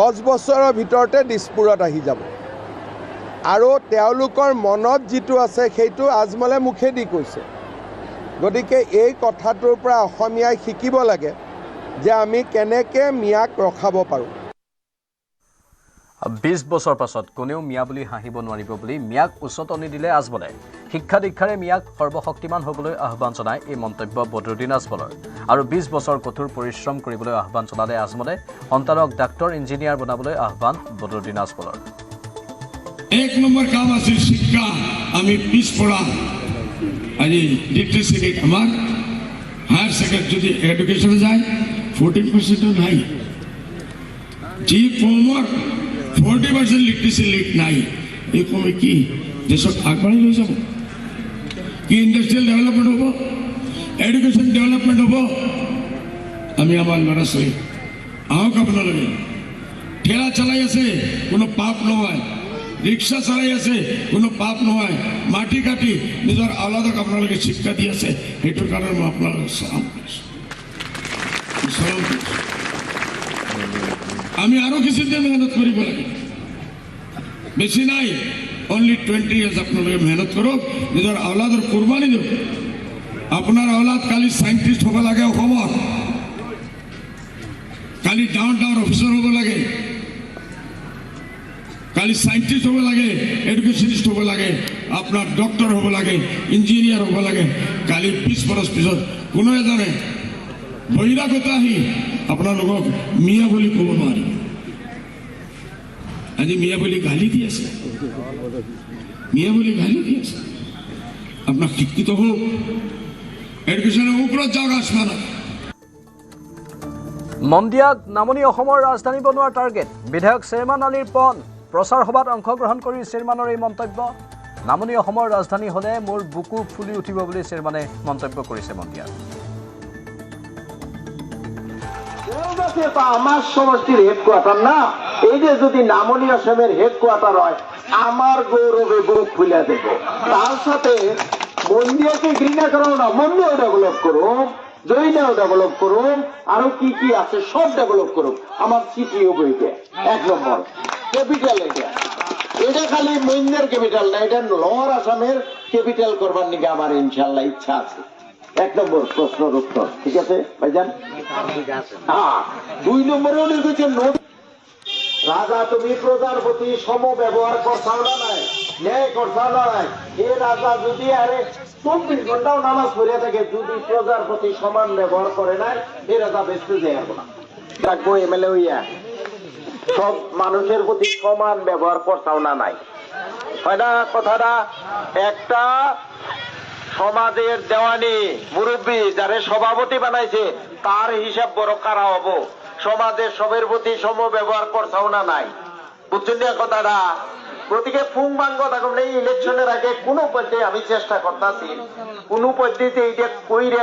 10 বছৰৰ ভিতৰতে দিছপুৰত আহি যাব আৰু তেওঁলোকৰ মনত যিটো আছে সেইটো আজমলে মুখেদি কৈছে গতিকে এই কথাটোৰ পৰা অসমীয়াই শিকিব লাগে যে আমি কেনেকৈ মিয়াক ৰখাব পাৰোঁ 20 বছৰ পাছত কোনেও মিয়া বুলি হাঁহিব নোৱাৰিব বুলি মিয়াক উচতনি দিলে আজমলে শিক্ষা দীক্ষাৰে মিয়াক সৰ্বশক্তিমান হ'বলৈ আহ্বান জনায় এই মন্তব্য বদৰুদ্দিন আজমলৰ আৰু 20 বছৰ কঠোৰ পৰিশ্ৰম কৰিবলৈ আহ্বান জনালে আজমলে সন্তানক ডাক্তৰ ইঞ্জিনিয়াৰ বনাবলৈ আহ্বান বদৰুদ্দিন আজমলৰ এক নম্বৰ কাম আছিল শিক্ষা আমি পিছপৰা আজি লিটাৰেসি ৰেট আমাৰ হায়াৰ সেকেন্ডাৰি যদি এডুকেশনে যায় 14% নাই যে কমৰ 40% লিটারেসি রেট নাই এই কমে কি দেশক আগবাঢ়ি লৈ যাব কি ইন্ডাস্ট্রিয়াল ডেভেলপমেন্ট হ'ব এডুকেশন ডেভেলপমেন্ট হ'ব আমি আমাৰ ল'ৰা ছোৱালী আহক আপোনালোকে ঠেলা চলাই আছে কোনো পাপ নহয় ৰিক্সা চলাই আছে কোনো পাপ নহয় মাটি কাটি নিজৰ আলাদক আপোনালোকে শিক্ষা দি আছে সেইটোৰ কাৰণে মই আপোনালোকক চালাম কৰিছোঁ আমি আৰু কিছুদিন মেহনত কৰিব লাগে বেছি নাই অনলি 20 years আপোনালোকে মেহনত কৰক নিজৰ আলাদৰ কুৰবানী দিয়ক আপোনাৰ আলাদ কালি সাইণ্টিষ্ট হ'ব লাগে অসমত কালি ডাউন অফিচাৰ হ'ব লাগে কালি সাইণ্টিষ্ট হ'ব লাগে এডুকেশ্যনিষ্ট হ'ব লাগে আপোনাৰ ডক্টৰ হ'ব লাগে ইঞ্জিনিয়াৰ হ'ব লাগে কালি 20 বছৰ পিছত কোনো এজনে বহিৰাগত আহি আপোনালোকক মিয়া বুলি ক'ব নোৱাৰিব আজি মিয়া বুলি গালি দি আছে আপোনাক শিক্ষিত হওক এডুকেশ্যনৰ ওপৰত যাওক আসমানত মন্দিয়াক নামনি অসমৰ ৰাজধানী বনোৱাৰ টাৰ্গেট বিধায়ক শ্বেৰমান আলীৰ পণ প্ৰচাৰ সভাত অংশগ্ৰহণ কৰি শ্বেৰমানৰ এই মন্তব্য নামনি অসমৰ ৰাজধানী হ'লে মোৰ বুকু ফুলি উঠিব বুলি শ্বেৰমানে মন্তব্য কৰিছে মন্দিয়াক আমার সমষ্টির হেডকোয়ার্টার না এই যে যদি নামনি অসমের হেডকোয়ার্টার হয় আমার গৌরবে বুক ফুলে দেব তার সাথে মন্দিরকে ঘৃণা করো না মন্দির ডেভেলপ করুন জয়িনাও ডেভেলপ করুন আরো কি আছে সব ডেভেলপ করুন আমার সিটিও বইতে 1 নম্বর ক্যাপিটাল এটা খালি মন্দির ক্যাপিটাল না এটা লোয়ার আসামের ক্যাপিটাল করবার নিকে আমার ইনশাআল্লাহ ইচ্ছা আছে 1 নম্বর প্রশ্নের উত্তর ঠিক আছে ভাইজান হ্যাঁ 2 নম্বরে উনি বলছেন রাজা তুমি প্রজার প্রতি সম ব্যবহার করছাও না নাই ন্যায় করছাও না নাই এ রাজা যদি আরে 24 ঘন্টাও নামাজ পড়ে থাকে যদি প্রজার প্রতি সমান ব্যবহার করে নাই এ রাজা বেঁচতে যায় না রাখবো এমএলএ হইয়া সব মানুষের প্রতি সমান ব্যবহার করছাও না নাই হয় না কথাটা একটা সমাজের দেওয়ানি মুরব্বী যারে সভাপতি বানাইছে তার হিসাব বড় কারা হব সমাজের সবের প্রতি সম ব্যবহার করছাও না নাই বুঝছেন না কথাটা প্রতিকে ফুং বাং কথা কমলে ইলেকশনের আগে কোনো পদ্ধতি আমি চেষ্টা করতেছি কোনো পদ্ধতিতে এইটা কইরে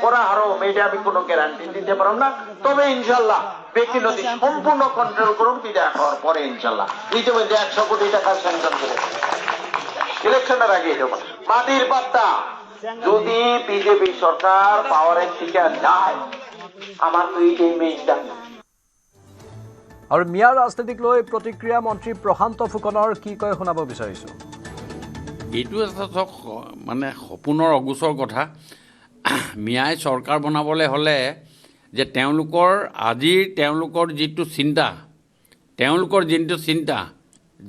করা হারম এটা আমি কোনো গ্যারান্টি দিতে পারব না তবে ইনশাল্লাহ ব্যক্তি নদী সম্পূর্ণ কন্ট্রোল করুন বিদায় হওয়ার পরে ইনশাল্লাহ ইতিমধ্যে 100 কোটি টাকা স্যাংশন করে ইলেকশনের আগে মাটির পাত্তা যদি বিজেপি সরকার পাওয়ারের দিকে যায় আমার তো এই মেইনটা আৰু মিয়া ৰাজনীতিক লৈ প্ৰতিক্ৰিয়া মন্ত্ৰী প্ৰশান্ত ফুকনৰ কি কয় শুনাব বিচাৰিছোঁ এইটো এটা মানে সপোনৰ অগোচৰ কথা মিয়াই চৰকাৰ বনাবলৈ হ'লে যে তেওঁলোকৰ যিটো চিন্তা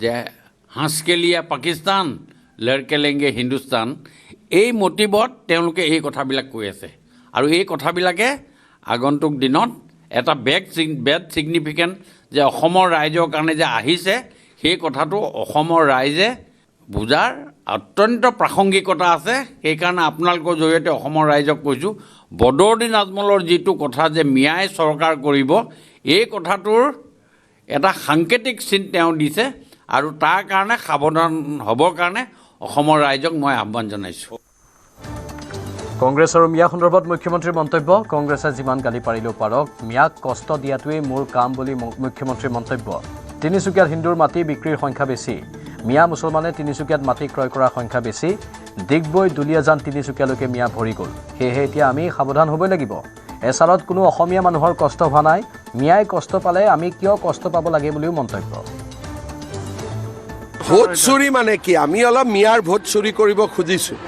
যে হাঁস কে লিয়ে পাকিস্তান লড়কে লেংগে হিন্দুস্তান এই মটিভত তেওঁলোকে এই কথাবিলাক কৈ আছে আৰু এই কথাবিলাকে আগন্তুক দিনত এটা বেড ছিগনিফিকেণ্ট যে অসমৰ ৰাইজৰ কাৰণে যে আহিছে সেই কথাটো অসমৰ ৰাইজে বুজাৰ অত্যন্ত প্ৰাসংগিকতা আছে সেইকাৰণে আপোনালোকৰ জৰিয়তে অসমৰ ৰাইজক কৈছোঁ বদৰুদ্দিন আজমলৰ যিটো কথা যে মিয়াই চৰকাৰ কৰিব এই কথাটোৰ এটা সাংকেতিক চিন তেওঁ দিছে আৰু তাৰ কাৰণে সাৱধান হ'বৰ কাৰণে অসমৰ ৰাইজক মই আহ্বান জনাইছোঁ কংগ্ৰেছ আৰু মিয়া সন্দৰ্ভত মুখ্যমন্ত্ৰীৰ মন্তব্য কংগ্ৰেছে যিমান গালি পাৰিলেও পাৰক মিয়াক কষ্ট দিয়াটোৱেই মোৰ কাম বুলি মুখ্যমন্ত্ৰীৰ মন্তব্য তিনিচুকীয়াত হিন্দুৰ মাটি বিক্ৰীৰ সংখ্যা বেছি মিয়া মুছলমানে তিনিচুকীয়াত মাটি ক্ৰয় কৰাৰ সংখ্যা বেছি ডিগবৈ দুলীয়াজান তিনিচুকীয়ালৈকে মিয়া ভৰি গ'ল সেয়েহে এতিয়া আমি সাৱধান হ'বই লাগিব এচালত কোনো অসমীয়া মানুহৰ কষ্ট হোৱা নাই মিয়াই কষ্ট পালে আমি কিয় কষ্ট পাব লাগে বুলিও মন্তব্য ভোট চুৰি মানে কি আমি অলপ মিয়াৰ ভোট চুৰি কৰিব খুজিছোঁ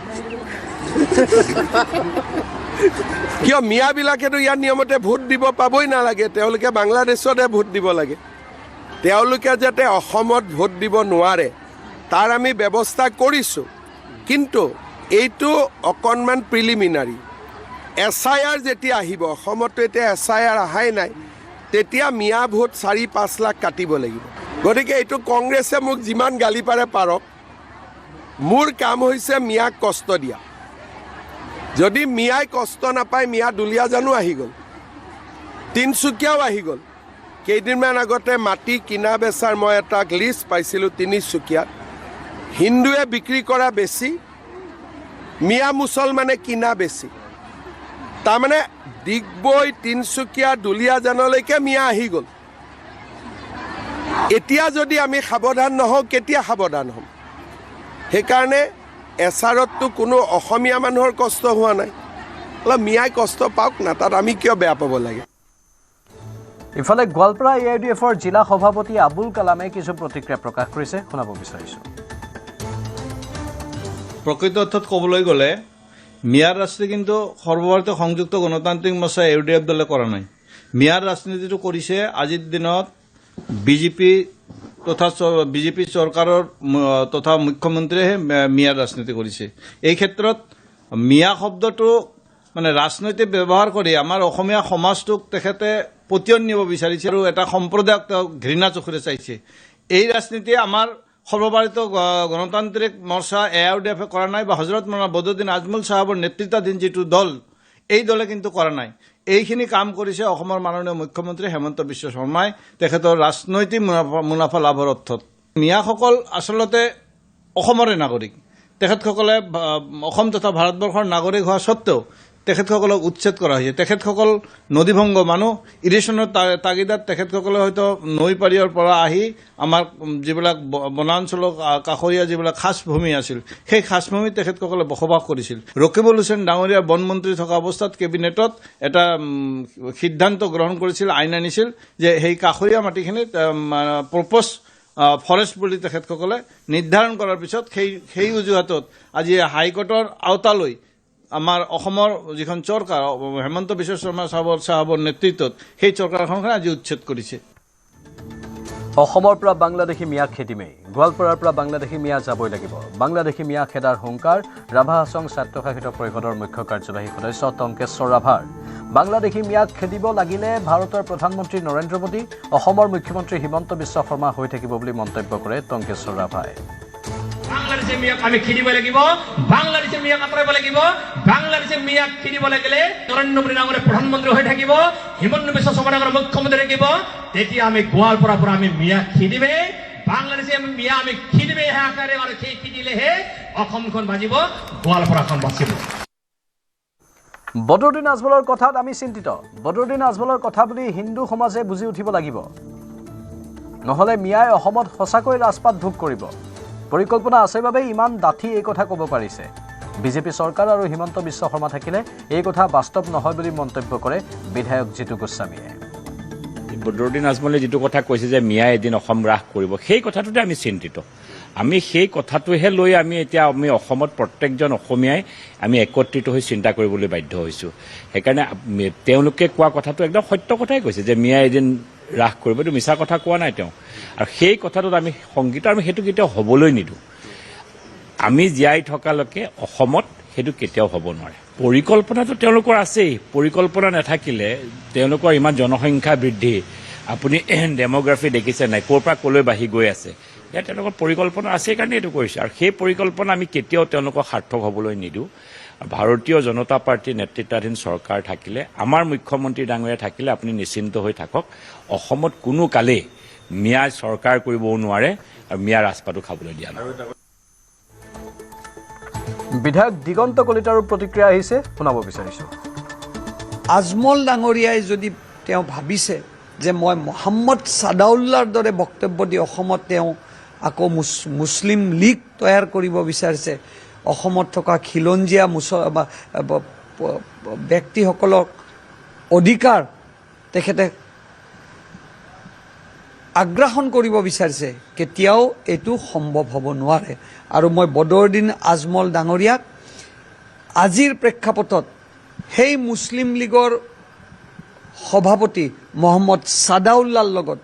কিয় মিয়াবিলাকেতো ইয়াৰ নিয়মতে ভোট দিব পাবই নালাগে তেওঁলোকে বাংলাদেশতে ভোট দিব লাগে তেওঁলোকে যাতে অসমত ভোট দিব নোৱাৰে তাৰ আমি ব্যৱস্থা কৰিছোঁ কিন্তু এইটো অকণমান প্ৰিলিমিনাৰী SIR যেতিয়া আহিব অসমতো এতিয়া SIR অহাই নাই তেতিয়া মিয়া ভোট 4-5 লাখ কাটিব লাগিব গতিকে এইটো কংগ্ৰেছে মোক যিমান গালি পাৰে পাৰক মোৰ কাম হৈছে মিয়াক কষ্ট দিয়া যদি মিয়াই কষ্ট নাপায় মিয়া দুলীয়াজানো আহি গ'ল তিনিচুকীয়াও আহি গ'ল কেইদিনমান আগতে মাটি কিনা বেচাৰ মই এটা লিষ্ট পাইছিলোঁ তিনিচুকীয়াত হিন্দুৱে বিক্ৰী কৰা বেছি মিয়া মুছলমানে কিনা বেছি তাৰমানে ডিগবৈ তিনিচুকীয়া দুলীয়াজানলৈকে মিয়া আহি গ'ল এতিয়া যদি আমি সাৱধান নহওঁ কেতিয়া সাৱধান হ'ম সেইকাৰণে এছাৰততো কোনো অসমীয়া মানুহৰ কষ্ট হোৱা নাই অলপ মিয়াই কষ্ট পাওক না তাত আমি কিয় বেয়া পাব লাগে ইফালে গোৱালপাৰা AIDFৰ জিলা সভাপতি আবুল কালামে কিছু প্ৰতিক্ৰিয়া প্ৰকাশ কৰিছে শুনাব বিচাৰিছোঁ প্ৰকৃত অৰ্থত ক'বলৈ গ'লে মিয়াৰ ৰাজনীতি কিন্তু সৰ্বভাৰতীয় সংযুক্ত গণতান্ত্ৰিক মৰ্চা AUDF দলে কৰা নাই মিয়াৰ ৰাজনীতিটো কৰিছে আজিৰ দিনত বিজেপি চৰকাৰৰ তথা মুখ্যমন্ত্ৰীয়ে মিয়াৰ ৰাজনীতি কৰিছে এই ক্ষেত্ৰত মিয়া শব্দটো মানে ৰাজনৈতিক ব্যৱহাৰ কৰি আমাৰ অসমীয়া সমাজটোক তেখেতে পতিয়ন নিব বিচাৰিছে আৰু এটা সম্প্ৰদায়ক তেওঁ ঘৃণা চকুৰে চাইছে এই ৰাজনীতি আমাৰ সৰ্বভাৰতীয় গণতান্ত্ৰিক মৰ্চা AUDF কৰা নাই বা হজৰত মৌলানা বদৰুদ্দিন আজমল সাহেবৰ নেতৃত্বাধীন যিটো দল এই দলে কিন্তু কৰা নাই এইখিনি কাম কৰিছে অসমৰ মাননীয় মুখ্যমন্ত্ৰী হেমন্ত বিশ্ব শৰ্মাই তেখেতৰ ৰাজনৈতিক মুনাফা লাভৰ অৰ্থত মিয়াসকল আচলতে অসমৰে নাগৰিক তেখেতসকলে অসম তথা ভাৰতবৰ্ষৰ নাগৰিক হোৱা সত্ত্বেও তেখেতসকলক উচ্ছেদ কৰা হৈছে তেখেতসকল নদীভংগ মানুহ ইৰিগেশ্যনৰ তাগিদাত তেখেতসকলে হয়তো নৈ পাৰিয়ৰ পৰা আহি আমাৰ যিবিলাক বনাঞ্চলৰ কাষৰীয়া যিবিলাক খাছভূমি আছিল সেই খাছভূমিত তেখেতসকলে বসবাস কৰিছিল ৰকিবুল হুছেইন ডাঙৰীয়া বনমন্ত্ৰী থকা অৱস্থাত কেবিনেটত এটা সিদ্ধান্ত গ্ৰহণ কৰিছিল আইন আনিছিল যে সেই কাষৰীয়া মাটিখিনিত প্ৰপ'জ ফৰেষ্ট বুলি তেখেতসকলে নিৰ্ধাৰণ কৰাৰ পিছত সেই অজুহাতত আজি হাইকোৰ্টৰ আওতালৈ আমাৰ অসমৰ যিখন চৰকাৰ হেমন্ত বিশ্ব শৰ্মা সাহেবৰ নেতৃত্বত সেই চৰকাৰখনক আজি উচ্ছেদ কৰিছে অসমৰ পৰা বাংলাদেশী মিয়া খেদিমেই গোৱালপাৰাৰ পৰা বাংলাদেশী মিয়া যাবই লাগিব বাংলাদেশী মিয়া খেদাৰ হুংকাৰ ৰাভা হাছং স্বায়ত্তশাসিত পৰিষদৰ মুখ্য কাৰ্যবাহী সদস্য টংকেশ্বৰ ৰাভাৰ বাংলাদেশী মিয়াক খেদিব লাগিলে ভাৰতৰ প্ৰধানমন্ত্ৰী নৰেন্দ্ৰ মোদী অসমৰ মুখ্যমন্ত্ৰী হিমন্ত বিশ্ব শৰ্মা হৈ থাকিব বুলি মন্তব্য কৰে টংকেশ্বৰ ৰাভাই বাংলাদেশেৰ মিয়াক আমি খেদিব লাগিব বাংলাদেশেৰ মিয়াক আঁতৰাব লাগিব বাংলাদেশেৰ মিয়াক খেদিব লাগিলে নৰেন্দ্ৰ মোদী ডাঙৰে প্ৰধানমন্ত্ৰী হৈ থাকিব হিমন্ত বিশ্ব শৰ্মা ডাঙৰে মুখ্যমন্ত্ৰী থাকিব তেতিয়া আমি গোৱালপাৰাৰ পৰা আমি মিয়াক খেদিমে বাংলাদেশে মিয়া আমি খেদিমে আকাৰে আৰু সেই খেদিলেহে অসমখন বাজিব গোৱালপাৰাখন বাচিব বদৰুদ্দিন আজমলৰ কথাত আমি চিন্তিত বদৰুদ্দিন আজমলৰ কথা বুলি হিন্দু সমাজে বুজি উঠিব লাগিব নহলে মিয়াই অসমত সঁচাকৈ ৰাজপাট ভোগ কৰিব পৰিকল্পনা আছে বাবে ইমান ডাঠি এই কথা ক'ব পাৰিছে বিজেপি চৰকাৰ আৰু হিমন্ত বিশ্ব শৰ্মা থাকিলে এই কথা বাস্তৱ নহয় বুলি মন্তব্য কৰে বিধায়ক জিতু গোস্বামীয়ে বদৰুদ্দিন আজমলে যিটো কথা কৈছে যে মিয়াই এদিন অসম ৰাস কৰিব সেই কথাটোতে আমি চিন্তিত আমি সেই কথাটোহে লৈ আমি অসমত প্ৰত্যেকজন অসমীয়াই আমি একত্ৰিত হৈ চিন্তা কৰিবলৈ বাধ্য হৈছোঁ সেইকাৰণে তেওঁলোকে কোৱা কথাটো একদম সত্য কথাই কৈছে যে মিয়াই এদিন ৰাস কৰিব এইটো মিছা কথা কোৱা নাই তেওঁ আৰু সেই কথাটোত আমি সংগীত আমি সেইটো কেতিয়াও হ'বলৈ নিদিওঁ আমি জীয়াই থকালৈকে অসমত সেইটো কেতিয়াও হ'ব নোৱাৰে পৰিকল্পনাটো তেওঁলোকৰ আছেই পৰিকল্পনা নাথাকিলে তেওঁলোকৰ ইমান জনসংখ্যা বৃদ্ধি আপুনি ডেমোগ্ৰাফি দেখিছে নাই ক'ৰ পৰা ক'লৈ বাঢ়ি গৈ আছে ইয়াত তেওঁলোকৰ পৰিকল্পনা আছে কাৰণে এইটো কৰিছে আৰু সেই পৰিকল্পনা আমি কেতিয়াও তেওঁলোকক সাৰ্থক হ'বলৈ নিদিওঁ ভাৰতীয় জনতা পাৰ্টীৰ নেতৃত্বাধীন চৰকাৰ থাকিলে আমাৰ মুখ্যমন্ত্ৰী ডাঙৰীয়া থাকিলে আপুনি নিশ্চিন্ত হৈ থাকক অসমত কোনো কালেই মিয়া চৰকাৰ কৰিবও নোৱাৰে আৰু মিয়া ৰাজপাটো খাবলৈ দিয়া নাই বিধায়ক দিগন্ত কলিতাৰো প্ৰতিক্ৰিয়া আহিছে শুনাব বিচাৰিছোঁ আজমল ডাঙৰীয়াই যদি তেওঁ ভাবিছে যে মই মহম্মদ ছাদাউল্লাৰ দৰে বক্তব্য দি অসমত তেওঁ আকৌ মুছলিম লীগ তৈয়াৰ কৰিব বিচাৰিছে অসমত থকা খিলঞ্জীয়া ব্যক্তিসকলক অধিকাৰ তেখেতে আগ্ৰাসন কৰিব বিচাৰিছে কেতিয়াও এইটো সম্ভৱ হ'ব নোৱাৰে আৰু মই বদৰুদ্দিন আজমল ডাঙৰীয়াক আজিৰ প্ৰেক্ষাপটত সেই মুছলিম লীগৰ সভাপতি মহম্মদ ছাদাউল্লাৰ লগত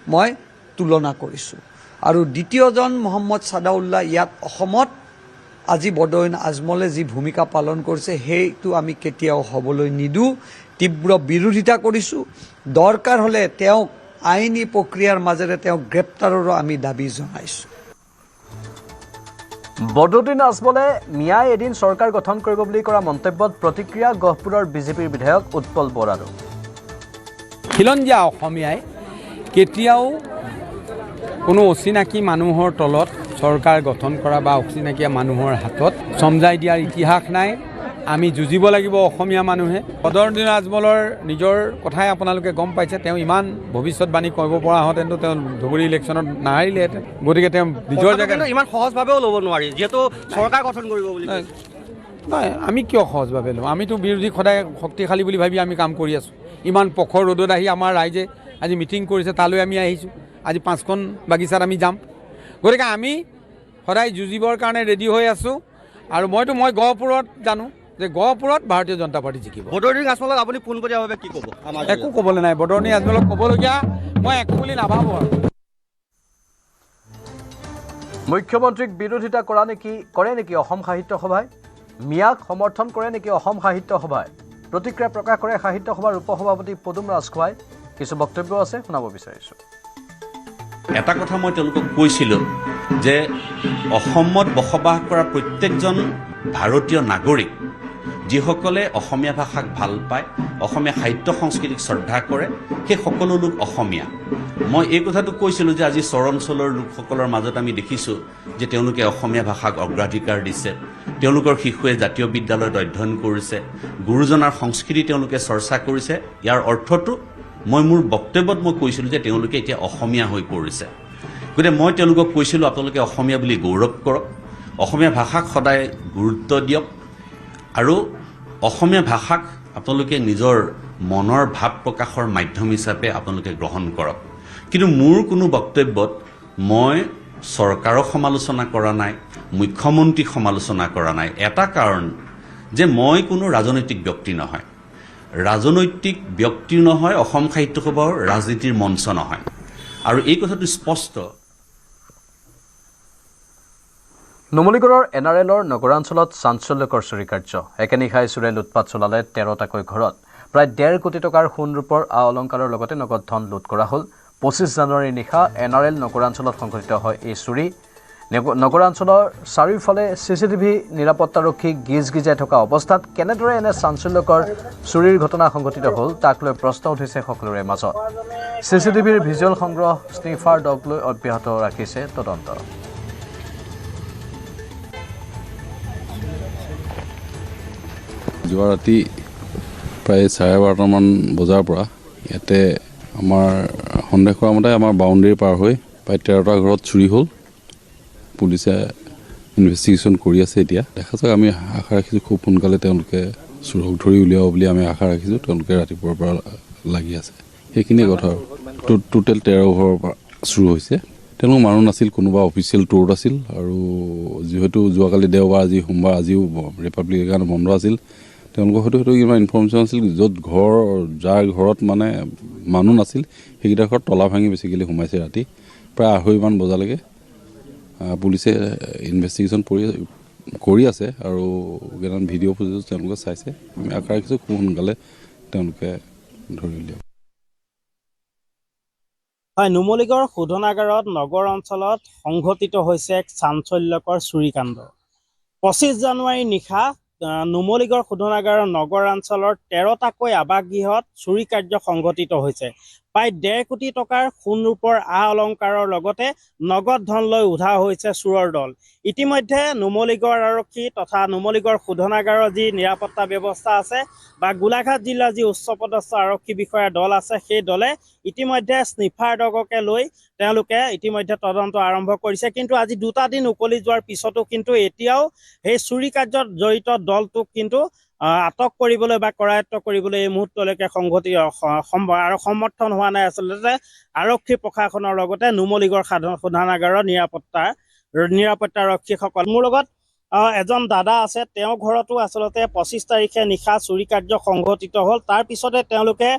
মই তুলনা কৰিছোঁ আৰু দ্বিতীয়জন মহম্মদ ছাদাউল্লাহ ইয়াত অসমত আজি বদৰুদ্দিন আজমলে যি ভূমিকা পালন কৰিছে সেইটো আমি কেতিয়াও হ'বলৈ নিদিওঁ তীব্ৰ বিৰোধিতা কৰিছোঁ দৰকাৰ হ'লে তেওঁক আইনী প্ৰক্ৰিয়াৰ মাজেৰে তেওঁক গ্ৰেপ্তাৰৰো আমি দাবী জনাইছোঁ বদৰুদ্দিন আজমলে মিয়াই এদিন চৰকাৰ গঠন কৰিব বুলি কৰা মন্তব্যত প্ৰতিক্ৰিয়া গহপুৰৰ বিজেপিৰ বিধায়ক উৎপল বৰাৰো খিলঞ্জীয়া অসমীয়াই কেতিয়াও কোনো অচিনাকি মানুহৰ তলত চৰকাৰ গঠন কৰা বা অচিনাকি মানুহৰ হাতত চমজাই দিয়াৰ ইতিহাস নাই আমি যুঁজিব লাগিব অসমীয়া মানুহে। বদৰুদ্দিন আজমলৰ নিজৰ কথাই আপোনালোকে গম পাইছে, তেওঁ ইমান ভৱিষ্যতবাণী কৰিব পৰা হতেতো তেওঁ ধুবুৰী ইলেকশ্যনত নাহাৰিলেহেঁতেন। গতিকে তেওঁ নিজৰ জেগাত ইমান সহজভাৱেও ল'ব নোৱাৰি, যিহেতু চৰকাৰ গঠন কৰিব বুলি। নাই, আমি কিয় সহজভাৱে লওঁ? আমিতো বিৰোধী সদায় শক্তিশালী বুলি ভাবি আমি কাম কৰি আছোঁ। ইমান প্ৰখৰ ৰ'দত আহি আমাৰ ৰাইজে আজি মিটিং কৰিছে, তালৈ আমি আহিছোঁ। আজি 5খন বাগিচাত আমি যাম। গতিকে আমি সদায় যুঁজিবৰ কাৰণে ৰেডি হৈ আছোঁ। আৰু মই গহপুৰত জানো যে গহপুৰত ভাৰতীয় জনতা পাৰ্টি জিকিব। বদৰুদ্দিন আজমলক আপুনি পোনপটীয়াভাৱে কি ক'ব? একো ক'বলৈ নাই। বদৰুদ্দিন আজমলক ক'বলগীয়া মই একো বুলি নাভাবোঁ। আৰু মুখ্যমন্ত্ৰীক বিৰোধিতা কৰে নেকি অসম সাহিত্য সভাই? মিয়াক সমৰ্থন কৰে নেকি অসম সাহিত্য সভাই? প্ৰতিক্ৰিয়া প্ৰকাশ কৰে সাহিত্য সভাৰ উপসভাপতি পদুম ৰাজখোৱাই। কিছু বক্তব্য আছে, শুনাব বিচাৰিছোঁ। এটা কথা মই তেওঁলোকক কৈছিলোঁ যে অসমত বসবাস কৰা প্ৰত্যেকজন ভাৰতীয় নাগৰিক যিসকলে অসমীয়া ভাষাক ভাল পায়, অসমীয়া সাহিত্য সংস্কৃতিক শ্ৰদ্ধা কৰে, সেই সকলো লোক অসমীয়া। মই এই কথাটো কৈছিলোঁ যে আজি চৰ অঞ্চলৰ লোকসকলৰ মাজত আমি দেখিছোঁ যে তেওঁলোকে অসমীয়া ভাষাক অগ্ৰাধিকাৰ দিছে। তেওঁলোকৰ শিশুৱে জাতীয় বিদ্যালয়ত অধ্যয়ন কৰিছে, গুৰুজনাৰ সংস্কৃতি তেওঁলোকে চৰ্চা কৰিছে। ইয়াৰ অৰ্থটো মই মোৰ বক্তব্যত কৈছিলোঁ যে তেওঁলোকে এতিয়া অসমীয়া হৈ পৰিছে। গতিকে মই তেওঁলোকক কৈছিলোঁ আপোনালোকে অসমীয়া বুলি গৌৰৱ কৰক, অসমীয়া ভাষাক সদায় গুৰুত্ব দিয়ক আৰু অসমীয়া ভাষাক আপোনালোকে নিজৰ মনৰ ভাৱ প্ৰকাশৰ মাধ্যম হিচাপে আপোনালোকে গ্ৰহণ কৰক। কিন্তু মোৰ কোনো বক্তব্যত মই চৰকাৰক সমালোচনা কৰা নাই, মুখ্যমন্ত্ৰীক সমালোচনা কৰা নাই। এটা কাৰণ যে মই কোনো ৰাজনৈতিক ব্যক্তি নহয়, ৰাজনৈতিক ব্যক্তি নহয় অসম সাহিত্য সভাৰ ৰাজনীতিৰ মঞ্চ নহয়, আৰু এই কথাটো স্পষ্ট। নুমলীগড়ৰ NRLৰ নগৰাঞ্চলত চাঞ্চল্যকৰ চুৰি কাৰ্য। একেনিশাই চোৰে লুটপাট চলালে 13টাকৈ ঘৰত। প্ৰায় 1.5 কোটি টকাৰ সোণ ৰূপৰ আ অলংকাৰৰ লগতে নগদ ধন লুট কৰা হ'ল। 25 জানুৱাৰীৰ নিশা NRL নগৰাঞ্চলত সংঘটিত হয় এই চুৰি। নগৰাঞ্চলৰ চাৰিওফালে CCTV নিৰাপত্তাৰক্ষী গিজ গিজাই থকা অৱস্থাত কেনেদৰে এনে চাঞ্চল্যকৰ চুৰিৰ ঘটনা সংঘটিত হ'ল তাক লৈ প্ৰশ্ন উঠিছে সকলোৰে মাজত। CCTVৰ ভিজুৱেল সংগ্ৰহ স্নিফাৰ ডগ লৈ অব্যাহত ৰাখিছে তদন্ত। যোৱা ৰাতি প্ৰায় 12:30মান বজাৰ পৰা ইয়াতে আমাৰ সন্দেহ কৰা মতে আমাৰ বাউণ্ডেৰী পাৰ হৈ প্ৰায় 13টা ঘৰত চুৰি হ'ল। পুলিচে ইনভেষ্টিগেশ্যন কৰি আছে। এতিয়া দেখা যাওক, আমি আশা ৰাখিছোঁ খুব সোনকালে তেওঁলোকে চোৰক ধৰি উলিয়াব বুলি আমি আশা ৰাখিছোঁ। তেওঁলোকে ৰাতিপুৱাৰ পৰা লাগি আছে। সেইখিনিয়ে কথা আৰু টোটেল 13 ঘৰৰ পৰা চুৰ হৈছে। তেওঁলোক মানুহ নাছিল, কোনোবা অফিচিয়েল টুৰত আছিল। আৰু যিহেতু যোৱাকালি দেওবাৰ, আজি সোমবাৰ, আজিও ৰিপাব্লিকৰ কাৰণে বন্ধ আছিল, তেওঁলোকৰ হয়তো কিবা ইনফৰ্মেশ্যন আছিল য'ত যাৰ ঘৰত মানে মানুহ নাছিল সেইকেইটা ঘৰত তলা ভাঙি বেছিকেলি সোমাইছে ৰাতি প্ৰায় 2:30মান বজালৈকে। পুলিচে ইনভেষ্টিগেশ্যন কৰি আছে আৰু কেইটামান ভিডিঅ' ফুটেজ তেওঁলোকে চাইছে। আমি আশা ৰাখিছোঁ খুব সোনকালে তেওঁলোকে ধৰি উলিয়াব। হয়, নুমলীগড় শোধনাগাৰত নগৰ অঞ্চলত সংঘটিত হৈছে এক চাঞ্চল্যকৰ চুৰিকাণ্ড। 25 জানুৱাৰীৰ নিশা নুমলীগড় শোধনাগাৰৰ নগৰ অঞ্চলৰ 13টাকৈ আৱাসগৃহত চুৰি কাৰ্য সংঘটিত হৈছে। প্ৰায় 1.5 কোটি টকাৰ সোণ ৰূপৰ আ অলংকাৰৰ লগতে নগদ ধন লৈ উধাও হৈছে চোৰৰ দল। ইতিমধ্যে নুমলীগড় আৰক্ষী তথা নুমলীগড় শোধনাগাৰৰ যি নিৰাপত্তা ব্যৱস্থা আছে বা গোলাঘাট জিলাৰ যি উচ্চপদস্থ আৰক্ষী বিষয়াৰ দল আছে, সেই দলে ইতিমধ্যে স্নিফাৰ ডগকে লৈ তেওঁলোকে ইতিমধ্যে তদন্ত আৰম্ভ কৰিছে। কিন্তু আজি 2টা দিন উকলি যোৱাৰ পিছতো কিন্তু এতিয়াও সেই চুৰি কাৰ্যত জড়িত দলটোক কিন্তু আটক কৰিবলৈ বা কৰায়ত্ব কৰিবলৈ এই মুহূৰ্তলৈকে সংঘটিত আৰু সমৰ্থন হোৱা নাই আচলতে আৰক্ষী প্ৰশাসনৰ লগতে নুমলীগড় শোধনাগাৰৰ নিৰাপত্তাৰক্ষীসকল। মোৰ লগত এজন দাদা আছে, তেওঁৰ ঘৰতো আচলতে 25 তাৰিখে নিশা চুৰি কাৰ্য সংঘটিত হ'ল। তাৰ পিছতে তেওঁলোকে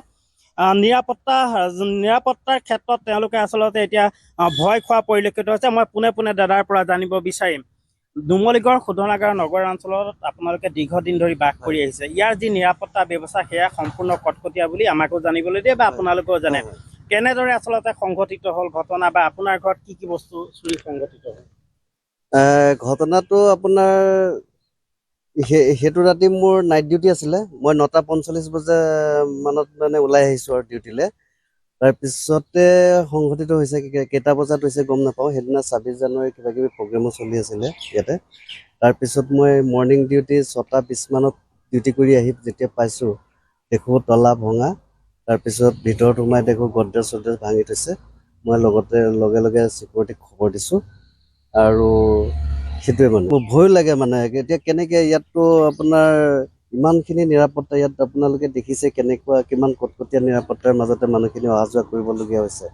নিৰাপত্তাৰ ক্ষেত্ৰত তেওঁলোকে আচলতে এতিয়া ভয় খোৱা পৰিলক্ষিত হৈছে। মই পোনে দাদাৰ পৰা জানিব বিচাৰিম, নুমলীগড় শোধনাগাৰ নগৰ অঞ্চলত আপোনালোকে দীৰ্ঘদিন ধৰি বাস কৰি আহিছে, ইয়াৰ যি নিৰাপত্তা ব্যৱস্থা সেয়া সম্পূৰ্ণ কটকটীয়া বুলি আমাকো জানিবলৈ দিয়ে বা আপোনালোকেও জানে। কেনেদৰে আচলতে সংঘটিত হ'ল ঘটনা বা আপোনাৰ ঘৰত কি কি বস্তু চুৰি সংঘটিত হ'ল? ঘটনাটো আপোনাৰ সেইটো ৰাতি মোৰ নাইট ডিউটি আছিলে। মই 9:45 বজা মানত মানে ওলাই আহিছোঁ আৰু ডিউটিলৈ। তাৰপিছতে সংঘটিত হৈছে, কেইটা বজাত হৈছে গম নাপাওঁ। সেইদিনা 26 জানুৱাৰী কিবাকিবি প্ৰগ্ৰেমো চলি আছিলে ইয়াতে। তাৰপিছত মই মৰ্ণিং ডিউটি 6:20 মানত ডিউটি কৰি আহি যেতিয়া পাইছোঁ দেখোঁ তলা ভঙা, তাৰপিছত ভিতৰত সোমাই দেখোঁ গড্ৰেজ চড্ৰেজ ভাঙি থৈছে। মই লগে লগে চিকিউৰিটিক খবৰ দিছোঁ আৰু সেইটোৱে মানে মোৰ ভয় লাগে মানে এতিয়া কেনেকৈ ইয়াততো আপোনাৰ ইমানখিনি নিৰাপত্তা ইয়াত আপোনালোকে দেখিছে কিমান কটকটীয়া নিৰাপত্তাৰ মাজতে মানুহখিনি অহা যোৱা কৰিবলগীয়া হৈছে।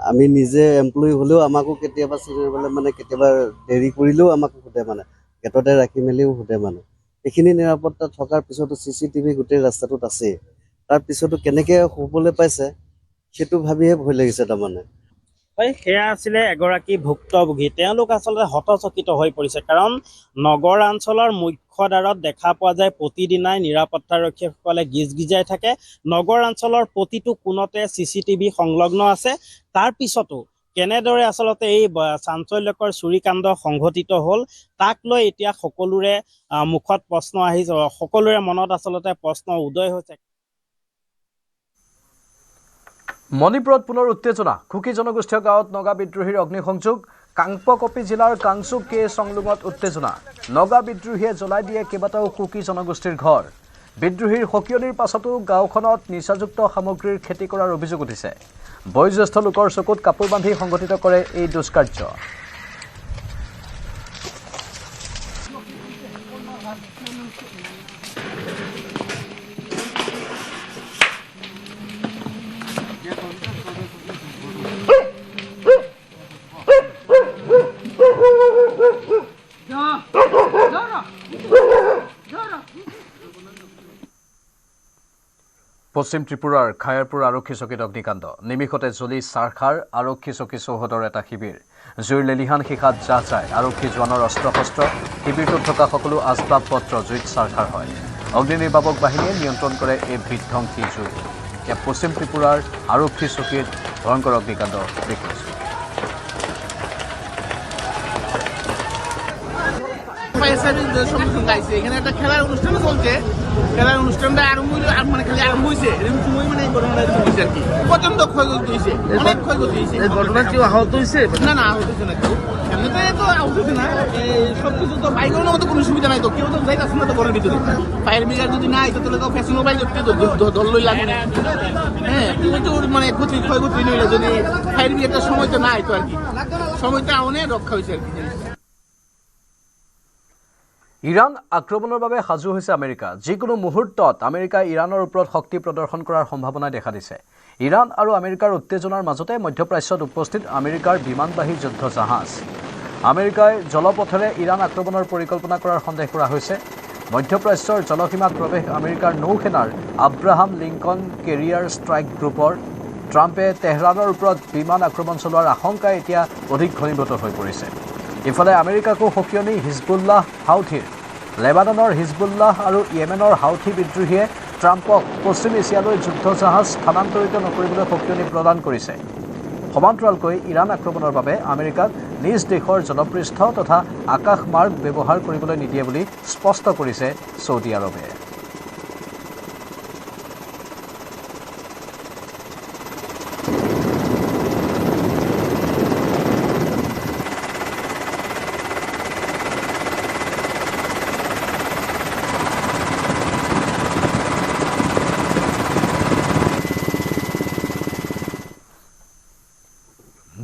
আমি নিজে এমপ্লয়ি হ'লেও আমাকো কেতিয়াবা চিনিবলৈ মানে কেতিয়াবা দেৰি কৰিলেও আমাকো সোধে মানে গেটতে ৰাখি মেলিও সোধে মানে। এইখিনি নিৰাপত্তা থকাৰ পিছতো CCTV গোটেই ৰাস্তাটোত আছেই, তাৰপিছতো কেনেকৈ শুবলৈ পাইছে সেইটো ভাবিহে ভয় লাগিছে তাৰমানে। হয়, সেয়া আছিলে এগৰাকী ভুক্তভোগী। তেওঁলোক আচলতে হতচকিত হৈ পৰিছে, কাৰণ নগৰাঞ্চলৰ মুখ্য দ্বাৰত দেখা পোৱা যায় প্ৰতিদিনাই নিৰাপত্তাৰক্ষীসকলে গিজগিজাই থাকে। নগৰাঞ্চলৰ প্ৰতিটো কোণতে CCTV সংলগ্ন আছে। তাৰ পিছতো কেনেদৰে আচলতে এই চাঞ্চল্যকৰ চুৰিকাণ্ড সংঘটিত হ'ল তাক লৈ এতিয়া সকলোৰে মুখত প্ৰশ্ন আহিছে, সকলোৰে মনত আচলতে প্ৰশ্ন উদয় হৈছে। মণিপুৰত পুনৰ উত্তেজনা। কুকি জনগোষ্ঠীয় গাঁৱত নগা বিদ্ৰোহীৰ অগ্নিসংযোগ। কাংপকপি জিলাৰ কাংচুক কে সংলুঙত উত্তেজনা। নগা বিদ্ৰোহীয়ে জ্বলাই দিয়ে কেইবাটাও কুকি জনগোষ্ঠীৰ ঘৰ। বিদ্ৰোহীৰ সকিয়নিৰ পাছতো গাঁওখনত নিচাযুক্ত সামগ্ৰীৰ খেতি কৰাৰ অভিযোগ উঠিছে। বয়োজ্যেষ্ঠ লোকৰ চকুত কাপোৰ বান্ধি সংঘটিত কৰে এই দুষ্কাৰ্য। পশ্চিম ত্ৰিপুৰাৰ খায়াৰপুৰ আৰক্ষী চকীত অগ্নিকাণ্ড। নিমিষতে জ্বলি চাৰখাৰ আৰক্ষী চকী চৌহদৰ এটা শিবিৰ। জুইৰ লেলিহান শিখাত জাহ যায় আৰক্ষী জোৱানৰ অস্ত্ৰ শস্ত্ৰ। শিবিৰটোত থকা সকলো আচবাব পত্ৰ জুইত চাৰখাৰ হয়। অগ্নি নিৰ্বাপক বাহিনীয়ে নিয়ন্ত্ৰণ কৰে এই বিধ্বংসী জুই। এতিয়া পশ্চিম ত্ৰিপুৰাৰ আৰক্ষী চকীত ভয়ংকৰ অগ্নিকাণ্ড দেখিছোঁ। এখানে একটা খেলার অনুষ্ঠান চলছে, খেলার অনুষ্ঠানটা মানে খালি আরম্ভ হয়েছে এরকম সময় মানে এই ঘটনাটা হয়েছে আর কি। প্রচন্ড ক্ষয়ক্ষতি হয়েছে, অনেক ক্ষয়ক্ষতি হয়েছে। এই ঘটনা কেউ আহত হয়েছে? না না, আহত হয়েছে না কেউ, এমনিতে তো আহত হয়েছে না। সবকিছু তো বাইকের মতো কোনো সুবিধা নাই, তো কেউ তো যাইতেছে না তো ঘরের ভিতরে। ফায়ার ব্রিগেড যদি নাই তো তাহলে তো ফ্যাশন মোবাইল দল লই লাগে না। হ্যাঁ, প্রচুর মানে ক্ষয়ক্ষতি নইলে যদি ফায়ার ব্রিগেডের সময় তো নাই তো আর কি, সময়টা অনেক রক্ষা হয়েছে আর কি। ইৰাণ আক্ৰমণৰ বাবে সাজু হৈছে আমেৰিকা। যিকোনো মুহূৰ্তত আমেৰিকাই ইৰাণৰ ওপৰত শক্তি প্ৰদৰ্শন কৰাৰ সম্ভাৱনা দেখা দিছে। ইৰাণ আৰু আমেৰিকাৰ উত্তেজনাৰ মাজতে মধ্যপ্ৰাচ্যত উপস্থিত আমেৰিকাৰ বিমানবাহী যুদ্ধ জাহাজ। আমেৰিকাই জলপথেৰে ইৰাণ আক্ৰমণৰ পৰিকল্পনা কৰাৰ সন্দেহ কৰা হৈছে। মধ্যপ্ৰাচ্যৰ জলসীমাত প্ৰৱেশ আমেৰিকাৰ নৌসেনাৰ আব্ৰাহাম লিংকন কেৰিয়াৰ ষ্ট্ৰাইক গ্ৰুপৰ। ট্ৰাম্পে তেহৰানৰ ওপৰত বিমান আক্ৰমণ চলোৱাৰ আশংকা এতিয়া অধিক ঘনীভূত হৈ পৰিছে। ইফালে আমেৰিকাকো সকিয়নি হিজবুল্লাহ হাউথিৰ। লেবাননৰ হিজবুল্লাহ আৰু ইয়েমেনৰ হাউথি বিদ্ৰোহীয়ে ট্ৰাম্পক পশ্চিম এছিয়ালৈ যুদ্ধ জাহাজ স্থানান্তৰিত নকৰিবলৈ সকিয়নি প্ৰদান কৰিছে। সমান্তৰালকৈ ইৰাণ আক্ৰমণৰ বাবে আমেৰিকাক নিজ দেশৰ জলপৃষ্ঠ তথা আকাশ মাৰ্গ ব্যৱহাৰ কৰিবলৈ নিদিয়ে বুলি স্পষ্ট কৰিছে ছৌদি আৰবে।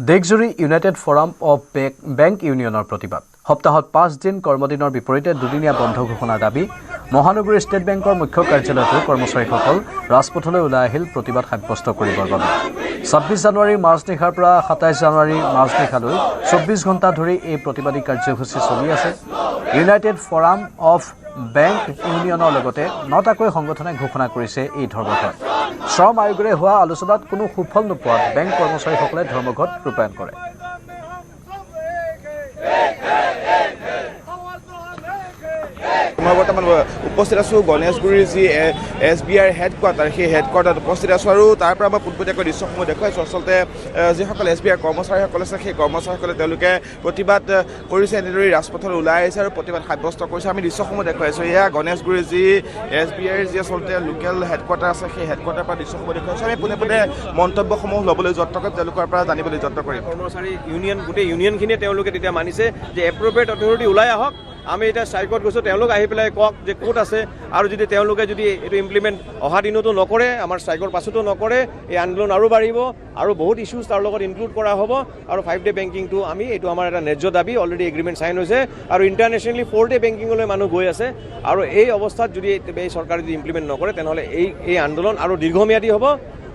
দেশজুৰি ইউনাইটেড ফৰাম অৱ বেংক ইউনিয়নৰ প্ৰতিবাদ। সপ্তাহত 5 দিন কৰ্মদিনৰ বিপৰীতে দুদিনীয়া বন্ধ ঘোষণাৰ দাবী। মহানগৰী ষ্টেট বেংকৰ মুখ্য কাৰ্যালয়তো কৰ্মচাৰীসকল ৰাজপথলৈ ওলাই আহিল প্ৰতিবাদ সাব্যস্ত কৰিবৰ বাবে। 26 জানুৱাৰীৰ মাজনিশাৰ পৰা 27 জানুৱাৰীৰ মাজনিশালৈ 24 ঘণ্টা ধৰি এই প্ৰতিবাদী কাৰ্যসূচী চলি আছে। ইউনাইটেড ফৰাম অৱ বেংক ইউনিয়নৰ লগতে 9টাকৈ সংগঠনে ঘোষণা কৰিছে এই ধৰ্মঘট। শ্ৰম আয়োগৰে হোৱা আলোচনাত কোনো সুফল নোপোৱাত বেংক কৰ্মচাৰীসকলে ধৰ্মঘট ৰূপায়ণ কৰে। মই বৰ্তমান উপস্থিত আছোঁ গণেশগুৰিৰ যি SBIৰ হেডকোৱাৰ্টাৰ, সেই হেডকোৱাৰ্টাৰত উপস্থিত আছোঁ আৰু তাৰ পৰা মই পোনপটীয়াকৈ দৃশ্যসমূহ দেখুৱাইছোঁ। আচলতে যিসকল SBIৰ কৰ্মচাৰীসকল আছে সেই কৰ্মচাৰীসকলে তেওঁলোকে প্ৰতিবাদ কৰিছে, এনেদৰেই ৰাজপথলৈ ওলাই আহিছে আৰু প্ৰতিবাদ সাব্যস্ত কৰিছে। আমি দৃশ্যসমূহ দেখুৱাইছোঁ। এয়া গণেশগুৰিৰ যি SBIৰ যি আচলতে লোকেল হেডকোৱাৰ্টাৰ আছে, সেই হেডকোৱাৰ্টাৰৰ পৰা দৃশ্যসমূহ দেখুৱাইছোঁ। আমি পোনে পোনে মন্তব্যসমূহ ল'বলৈ যত্ন কৰিম, তেওঁলোকৰ পৰা জানিবলৈ যত্ন কৰিম। কৰ্মচাৰী ইউনিয়ন, গোটেই ইউনিয়নখিনিয়ে তেওঁলোকে তেতিয়া মানিছে যে এপ্ৰপ্ৰিয়েট অথৰিটি ওলাই আহক আমি এতিয়া ষ্ট্ৰাইকত গৈছোঁ, তেওঁলোক আহি পেলাই কওক যে ক'ত আছে, আৰু যদি তেওঁলোকে যদি এইটো ইমপ্লিমেণ্ট অহা দিনতো নকৰে, আমাৰ ষ্ট্ৰাইকৰ পাছতো নকৰে, এই আন্দোলন আৰু বাঢ়িব আৰু বহুত ইছ্যুজ তাৰ লগত ইনক্লুড কৰা হ'ব। আৰু 5-day বেংকিংটো এইটো আমাৰ এটা ন্যায্য দাবী, অলৰেডি এগ্ৰিমেণ্ট চাইন হৈছে আৰু ইণ্টাৰনেশ্যনেলি 4-day বেংকিঙলৈ মানুহ গৈ আছে। আৰু এই অৱস্থাত যদি এই চৰকাৰে যদি ইমপ্লিমেণ্ট নকৰে তেনেহ'লে এই আন্দোলন আৰু দীৰ্ঘম্যাদী হ'ব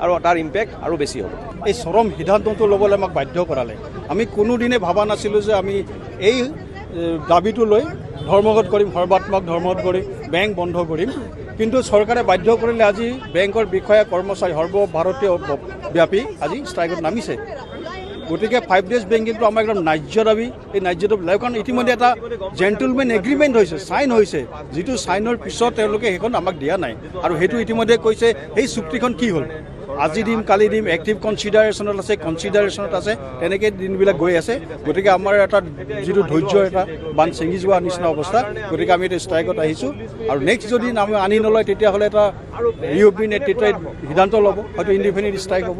আৰু তাৰ ইম্পেক্ট আৰু বেছি হ'ব। এই চৰম সিদ্ধান্তটো ল'বলৈ আমাক বাধ্য কৰালে। আমি কোনোদিনে ভবা নাছিলোঁ যে আমি এই দাবীটো লৈ ধৰ্মঘট কৰিম, সৰ্বাত্মক ধৰ্মঘট কৰিম, বেংক বন্ধ কৰিম। কিন্তু চৰকাৰে বাধ্য কৰিলে আজি বেংকৰ বিষয়া কৰ্মচাৰী সৰ্বভাৰতীয় ব্যাপী আজি ষ্ট্ৰাইকত নামিছে। গতিকে 5 days বেংকিংটো আমাৰ একদম ন্যায্য দাবী। এই ন্যায্যটো কাৰণ ইতিমধ্যে এটা জেণ্টলমেন এগ্ৰিমেণ্ট হৈছে, চাইন হৈছে, যিটো চাইনৰ পিছত তেওঁলোকে সেইখন আমাক দিয়া নাই। আৰু সেইটো ইতিমধ্যে কৈছে সেই চুক্তিখন কি হ'ল, আজি দিম কালি দিম, এক্টিভ কনচিডাৰেশ্যনত আছে, তেনেকৈ দিনবিলাক গৈ আছে। গতিকে আমাৰ এটা যিটো ধৈৰ্য এটা বান ছিঙি যোৱা নিচিনা অৱস্থা। গতিকে আমি এতিয়া ষ্ট্ৰাইকত আহিছোঁ আৰু নেক্সট যদি আমি আনি নলয় তেতিয়াহ'লে এটা ৰিঅ'পি নেতৃত্বই সিদ্ধান্ত ল'ব, হয়তো ইণ্ডিপেণ্ডেণ্ট ষ্ট্ৰাইক হ'ব।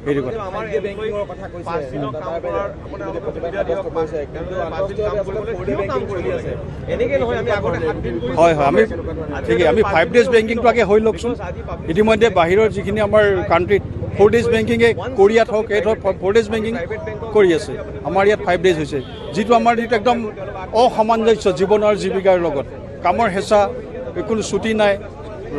সেইটো কথা হয় হয়, আমি ঠিকেই, আমি 5 days বেংকিংটো আগে হৈ লওকচোন। ইতিমধ্যে বাহিৰৰ যিখিনি আমাৰ কাণ্ট্ৰিত 4 days বেংকিঙে, কোৰিয়াত হওক এই হওক 4 days বেংকিং কৰি আছে, আমাৰ ইয়াত 5 days হৈছে, যিটো আমাৰ যিটো একদম অসামঞ্জস্য জীৱন আৰু জীৱিকাৰ লগত। কামৰ হেঁচা, কোনো ছুটি নাই,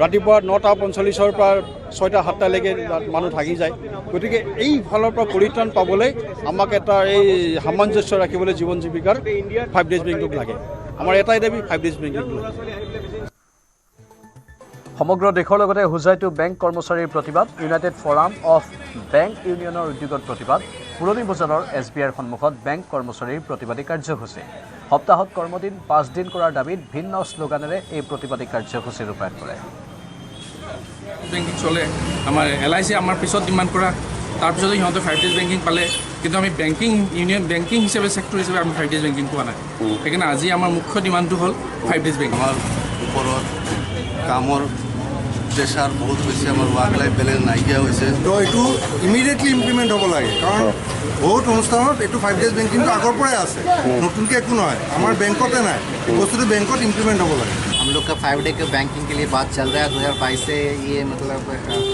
ৰাতিপুৱা 9:45 পৰা 6-7লৈকে মানুহ থাকি যায়। গতিকে এই ফালৰ পৰা পৰিত্ৰাণ পাবলৈ আমাক এটা এই সামঞ্জস্য ৰাখিবলৈ জীৱন জীৱিকাৰ 5 days বেংকিং লাগে। আমাৰ এটাই দাবী 5 days বেংকিং লাগে। সমগ্ৰ দেশৰ লগতে হোজাইতো বেংক কৰ্মচাৰীৰ প্ৰতিবাদ, ইউনাইটেড ফৰাম অফ বেংক ইউনিয়নৰ উদ্যোগত প্ৰতিবাদ, পুৰণি বজাৰৰ SBIৰ সন্মুখত বেংক কৰ্মচাৰীৰ প্ৰতিবাদী কাৰ্যসূচী। সপ্তাহত কৰ্মদিন 5 দিন কৰাৰ দাবীত ভিন্ন শ্লোগানেৰে এই প্ৰতিবাদী কাৰ্যসূচী ৰূপায়ণ কৰে। বেংকিং চলে, আমাৰ LIC আমাৰ পিছত ডিমাণ্ড কৰা, তাৰপিছতো সিহঁতে 5 days বেংকিং পালে, কিন্তু আমি বেংকিং ইউনিয়ন বেংকিং হিচাপে ছেক্টৰ হিচাপে আমি 5 days বেংকিং পোৱা নাই। সেইকাৰণে আজি আমাৰ মুখ্য ডিমাণ্ডটো হ'ল 5 days বেংকিং। আমাৰ ওপৰত কামৰ প্ৰেছাৰ বহুত বেছি, আমাৰ ৱাৰ্ক লাইফ বেলেঞ্চ নাইকিয়া হৈছে। তো এইটো ইমিডিয়েটলি ইমপ্লিমেণ্ট হ'ব লাগে, কাৰণ বহুত অনুষ্ঠানত এইটো 5 days বেংকিংটো আগৰ পৰাই আছে, নতুনকৈ একো নহয়, আমাৰ বেংকতে নাই, বস্তুটো বেংকত ইমপ্লিমেণ্ট হ'ব লাগে। हम लोग का 5 day के बैंकिंग के लिए बात चल रहा है, 2022 से ये मतलब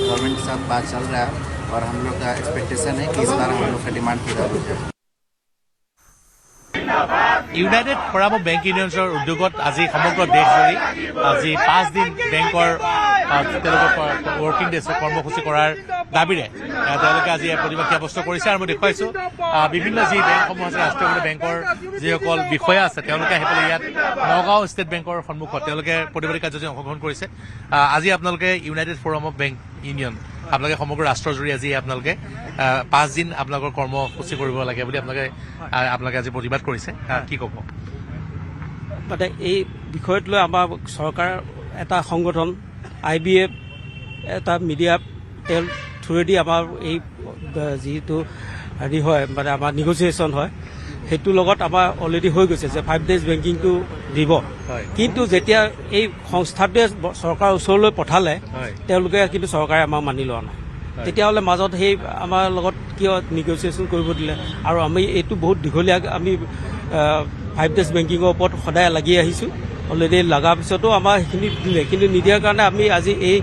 गवर्नमेंट के साथ बात चल रहा है और हम लोग का एक्सपेक्टेशन है कि इस बार हम लोग का डिमांड पूरा हो जाए। ইউনাইটেড ফৰাম অফ বেংক ইউনিয়নছৰ উদ্যোগত আজি সমগ্ৰ দেশজুৰি আজি 5 দিন বেংকৰ তেওঁলোকৰ ৱৰ্কিং ডেজ কৰ্মসূচী কৰাৰ দাবীৰে তেওঁলোকে আজি প্ৰতিবাদ সাব্যস্ত কৰিছে। আৰু মই দেখুৱাইছোঁ বিভিন্ন যি বেংকসমূহ আছে, ৰাষ্ট্ৰীয় বেংকৰ যিসকল বিষয়া আছে, তেওঁলোকে আহি পেলাই ইয়াত নগাঁও ষ্টেট বেংকৰ সন্মুখত তেওঁলোকে প্ৰতিবাদী কাৰ্যসূচীত অংশগ্ৰহণ কৰিছে। আজি আপোনালোকে United forum of bank union আপোনালোকে সমগ্ৰ ৰাষ্ট্ৰজুৰি আজি আপোনালোকে 5 দিন আপোনালোকৰ কৰ্মসূচী কৰিব লাগে বুলি আপোনালোকে আজি প্ৰতিবাদ কৰিছে, কি ক'ব? মানে এই বিষয়ত লৈ আমাৰ চৰকাৰ এটা সংগঠন IBF এটা মিডিয়া তেল থ্ৰুৱেদি আমাৰ এই যিটো হেৰি হয়, মানে আমাৰ নেগচিয়েশ্যন হয়, সেইটোৰ লগত আমাৰ অলৰেডি হৈ গৈছে যে 5 days বেংকিংটো দিব। কিন্তু যেতিয়া এই সংস্থাটোৱে চৰকাৰৰ ওচৰলৈ পঠালে, তেওঁলোকে কিন্তু চৰকাৰে আমাক মানি লোৱা নাই। তেতিয়াহ'লে মাজত সেই আমাৰ লগত কিয় নেগচিয়েশ্যন কৰিব দিলে? আৰু আমি এইটো বহুত দীঘলীয়া, আমি 5 days বেংকিঙৰ ওপৰত সদায় লাগি আহিছোঁ। অলৰেডি লগাৰ পিছতো আমাৰ সেইখিনি দিলে, কিন্তু নিদিয়াৰ কাৰণে আমি আজি এই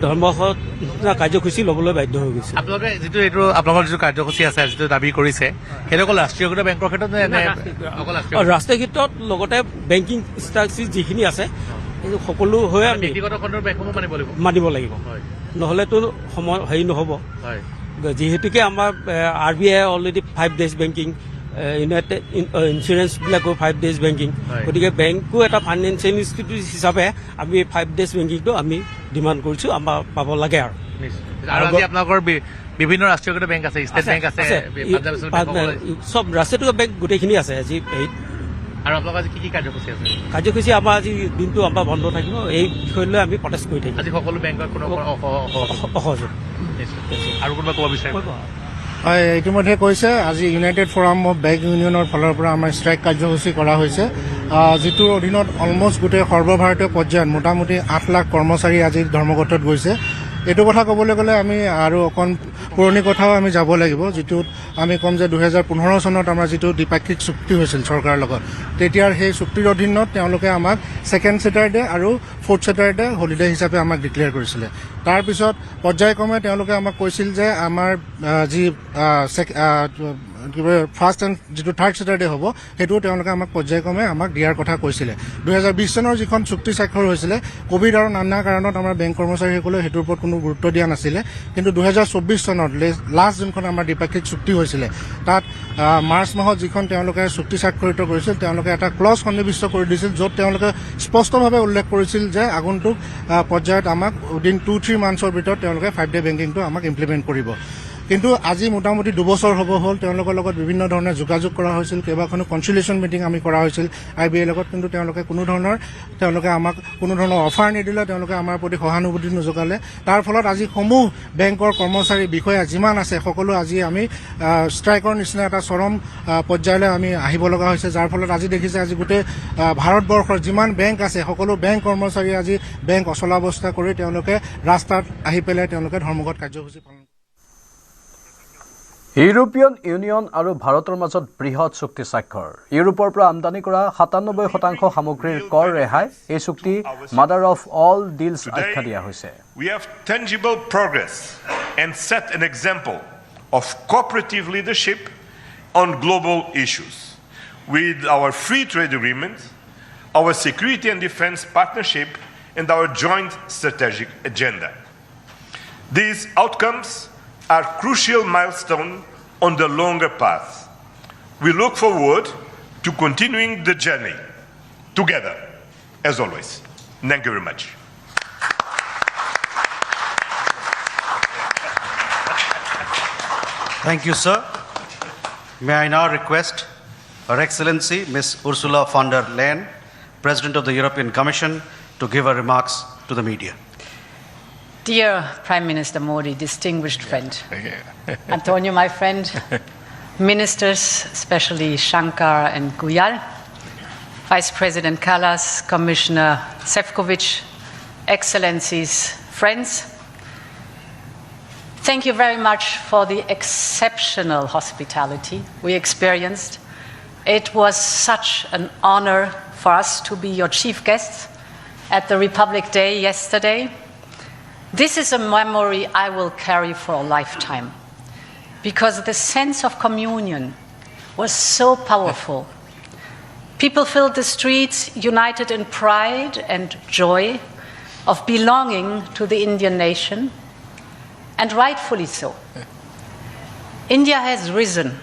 ধৰ্মঘট কাৰ্যসূচী ল'বলৈ বাধ্য হৈ গৈছে। আপোনালোকে যিটো এইটো আপোনালোকৰ যিটো কাৰ্যসূচী আছে, যিটো দাবী কৰিছে, সেইটো অকল ৰাষ্ট্ৰীয়কৃত বেংকৰ ক্ষেত্ৰত ৰাষ্ট্ৰীয় ক্ষেত্ৰত লগতে বেংকিং ষ্ট্ৰাকচাৰ যিখিনি আছে সেইটো সকলো হৈ আমি ব্যক্তিগত খণ্ডৰ বেংকসমূহ মানিব লাগিব, নহ'লেতো সময় হেৰি নহ'ব। যিহেতুকে আমাৰ RBI already 5 days banking, United ইঞ্চুৰেঞ্চবিলাকো 5 days বেংকিং, গতিকে বেংকো এটা ফাইনেন্সিয়েল ইনষ্টিটিউট হিচাপে আমি 5 days বেংকিংটো আমি ডিমাণ্ড কৰিছোঁ, আমাৰ পাব লাগে। আৰু আপোনালোকৰ বিভিন্ন ৰাষ্ট্ৰীয়কৃত বেংক আছে, ষ্টেট বেংক আছে, চব ৰাষ্ট্ৰীয়কৃত বেংক গোটেইখিনি আছে আজি হেৰিত। আৰু আপোনালোকৰ আজি কি কাৰ্যসূচী আছে? কাৰ্যসূচী আমাৰ আজি দিনটো আমাৰ বন্ধ থাকিব, এই বিষয় লৈ আমি প্ৰটেষ্ট কৰি থাকিম। আজি সকলো বেংকৰ কোনো অসহযোগ। আৰু কোনোবা ক'ব বিচাৰে? হয়, ইতিমধ্যে কৈছে আজি ইউনাইটেড ফৰাম অফ বেংক ইউনিয়নৰ ফালৰ পৰা আমাৰ ষ্ট্ৰাইক কাৰ্যসূচী কৰা হৈছে, যিটোৰ অধীনত অলমষ্ট গোটেই সৰ্বভাৰতীয় পৰ্যায়ত মোটামুটি 8 লাখ কৰ্মচাৰী আজি ধৰ্মঘটত গৈছে। এইটো কথা ক'বলৈ গ'লে আমি আৰু অকণ পুৰণি কথাও আমি যাব লাগিব, যিটোত আমি ক'ম যে 2015 চনত আমাৰ যিটো দ্বিপাক্ষিক চুক্তি হৈছিল চৰকাৰৰ লগত, তেতিয়াৰ সেই চুক্তিৰ অধীনত তেওঁলোকে আমাক ছেকেণ্ড ছেটাৰডে আৰু ফ'ৰ্থ ছেটাৰডে হলিডে হিচাপে আমাক ডিক্লেয়াৰ কৰিছিলে। তাৰপিছত পৰ্যায়ক্ৰমে তেওঁলোকে আমাক কৈছিল যে আমাৰ যি ফাৰ্ষ্ট এণ্ড যিটো থাৰ্ড ছেটাৰডে হ'ব, সেইটোও তেওঁলোকে আমাক পৰ্যায়ক্ৰমে আমাক দিয়াৰ কথা কৈছিলে। 2020 চনৰ যিখন চুক্তি স্বাক্ষৰ হৈছিলে, ক'ভিড আৰু নানা কাৰণত আমাৰ বেংক কৰ্মচাৰীসকলে সেইটোৰ ওপৰত কোনো গুৰুত্ব দিয়া নাছিলে। কিন্তু 2024 চনত লাষ্ট যোনখন আমাৰ দ্বিপাক্ষিক চুক্তি হৈছিলে, তাত মাৰ্চ মাহত যিখন তেওঁলোকে চুক্তি স্বাক্ষৰিত কৰিছিল, তেওঁলোকে এটা ক্লজ সন্নিৱিষ্ট কৰি দিছিল, য'ত তেওঁলোকে স্পষ্টভাৱে উল্লেখ কৰিছিল যে আগন্তুক পৰ্যায়ত আমাক উইদিন 2-3 মান্থছৰ ভিতৰত তেওঁলোকে 5-ডে বেংকিংটো আমাক ইমপ্লিমেণ্ট কৰিব। কিন্তু আজি মোটামুটি 2 বছৰ হ'ব হ'ল, তেওঁলোকৰ লগত বিভিন্ন ধৰণে যোগাযোগ কৰা হৈছিল, কেইবাখনো কনচিলিয়েশ্যন মিটিং আমি কৰা হৈছিল IBA লগত, কিন্তু তেওঁলোকে আমাক কোনো ধৰণৰ অফাৰ নিদিলে, তেওঁলোকে আমাৰ প্ৰতি সহানুভূতি নজগালে। তাৰ ফলত আজি সমূহ বেংকৰ কৰ্মচাৰী বিষয়া যিমান আছে সকলো আজি আমি ষ্ট্ৰাইকৰ নিচিনা এটা চৰম পৰ্যায়লৈ আমি আহিব লগা হৈছে, যাৰ ফলত আজি দেখিছে আজি গোটেই ভাৰতবৰ্ষৰ যিমান বেংক আছে সকলো বেংক কৰ্মচাৰী আজি বেংক অচলাৱস্থা কৰি তেওঁলোকে ৰাস্তাত আহি পেলাই তেওঁলোকে ধৰ্মঘট কাৰ্যসূচী পালন। ইউৰোপীয়ন ইউনিয়ন আৰু ভাৰতৰ মাজত বৃহৎ চুক্তি স্বাক্ষৰ। ইউৰোপৰ পৰা আমদানি কৰা 97% সামগ্ৰীৰ কৰ ৰেহাই। এই চুক্তি মাদাৰ অফ অল ডিলছ আখ্যা দিয়া হৈছে। We have tangible progress and set an example of cooperative leadership on global issues. With our free trade agreement, our security and defense partnership, and our joint strategic agenda. These outcomes are crucial milestones on the longer path. We look forward to continuing the journey together, as always. Thank you very much. Thank you, sir. May I now request Her Excellency Ms. Ursula von der Leyen, President of the European Commission, to give her remarks to the media. Dear Prime Minister Modi, distinguished friend, Antonio, my friend, ministers, especially Shankar and Guyal, Vice President Kallas, Commissioner Sefcovic, Excellencies, friends, thank you very much for the exceptional hospitality we experienced. It was such an honor for us to be your chief guests at the Republic Day yesterday. This is a memory I will carry for a lifetime, because the sense of communion was so powerful. People filled the streets united in pride and joy of belonging to the Indian nation, and rightfully so. India has risen,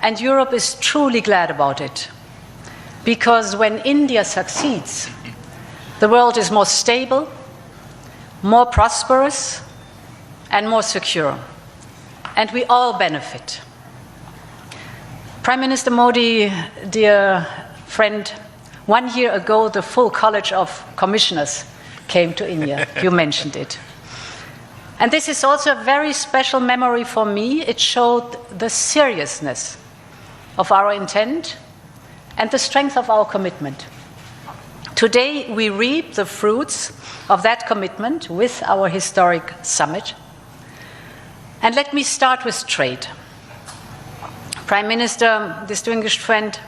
and Europe is truly glad about it, because when India succeeds, the world is more stable, more prosperous, and more secure, and we all benefit. Prime Minister Modi, dear friend, 1 year ago the full College of Commissioners came to India. You mentioned it. And this is also a very special memory for me. It showed the seriousness of our intent and the strength of our commitment. Today we reap the fruits of that commitment with our historic summit. And let me start with trade. Prime Minister, distinguished friend,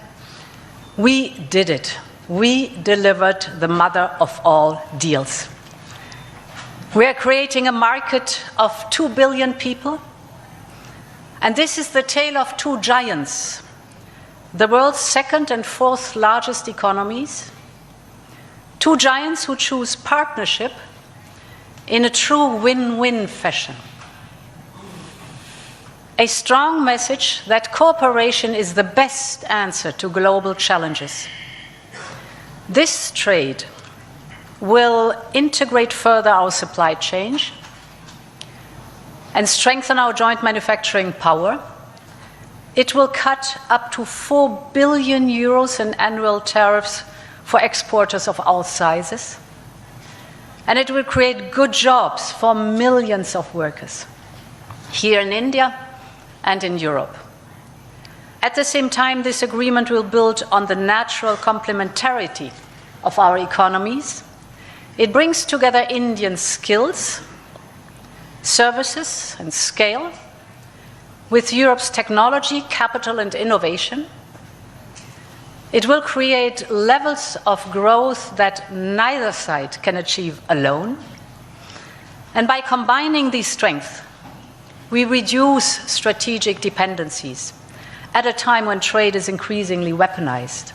we did it. We delivered the mother of all deals. We are creating a market of 2 billion people. And this is the tale of two giants, the world's second and fourth largest economies. Two giants who choose partnership in a true win-win fashion. A strong message that cooperation is the best answer to global challenges. This trade will integrate further our supply chain and strengthen our joint manufacturing power. It will cut up to 4 billion euros in annual tariffs for exporters of all sizes. And it will create good jobs for millions of workers here in India and in Europe. At the same time, this agreement will build on the natural complementarity of our economies. It brings together Indian skills services, and scale, with Europe's technology, capital, and innovation, it will create levels of growth that neither side can achieve alone. And by combining these strengths, we reduce strategic dependencies at a time when trade is increasingly weaponized.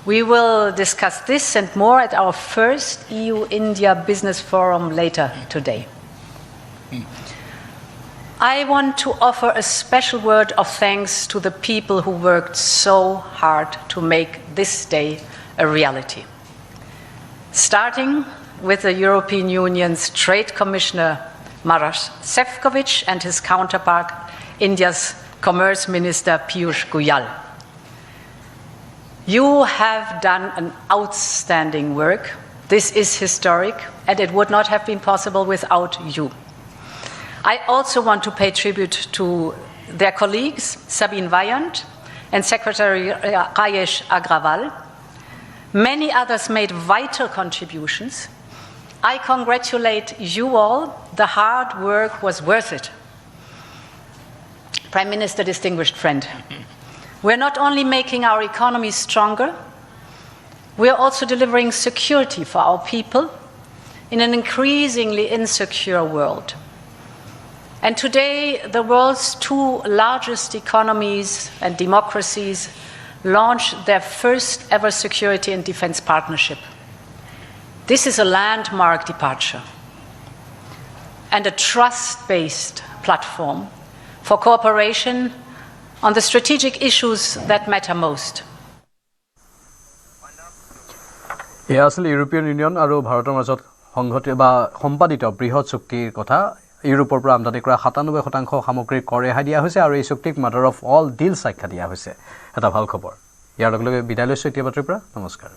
We will discuss this and more at our first EU-India Business Forum later today. I want to offer a special word of thanks to the people who worked so hard to make this day a reality. Starting with the European Union's Trade Commissioner Maroš Šefčovič and his counterpart, India's Commerce Minister Piyush Goyal. You have done an outstanding work. This is historic, and it would not have been possible without you. I also want to pay tribute to their colleagues, Sabine Weyand and Secretary Rajesh Agrawal. Many others made vital contributions. I congratulate you all. The hard work was worth it. Prime Minister, distinguished friend, we're not only making our economy stronger, we're also delivering security for our people in an increasingly insecure world. And today, the world's two largest economies and democracies launch their first ever security and defense partnership. This is a landmark departure and a trust-based platform for cooperation on the strategic issues that matter most. এয়া আছিল ইউৰোপীয় union আৰু ভাৰতৰ মাজত সংঘটিত বা সম্পাদিত বৃহৎ চুক্তিৰ কথা। ইউৰোপৰ পৰা আমদানি কৰা ৯৭% সামগ্ৰীৰ কৰ ৰেহাই দিয়া হৈছে আৰু এই চুক্তিক মাদাৰ অফ অল ডিলছ আখ্যা দিয়া হৈছে। এটা ভাল খবৰ। ইয়াৰ লগে লগে বিদায় লৈছোঁ এতিয়া বাতৰিৰ পৰা। নমস্কাৰ।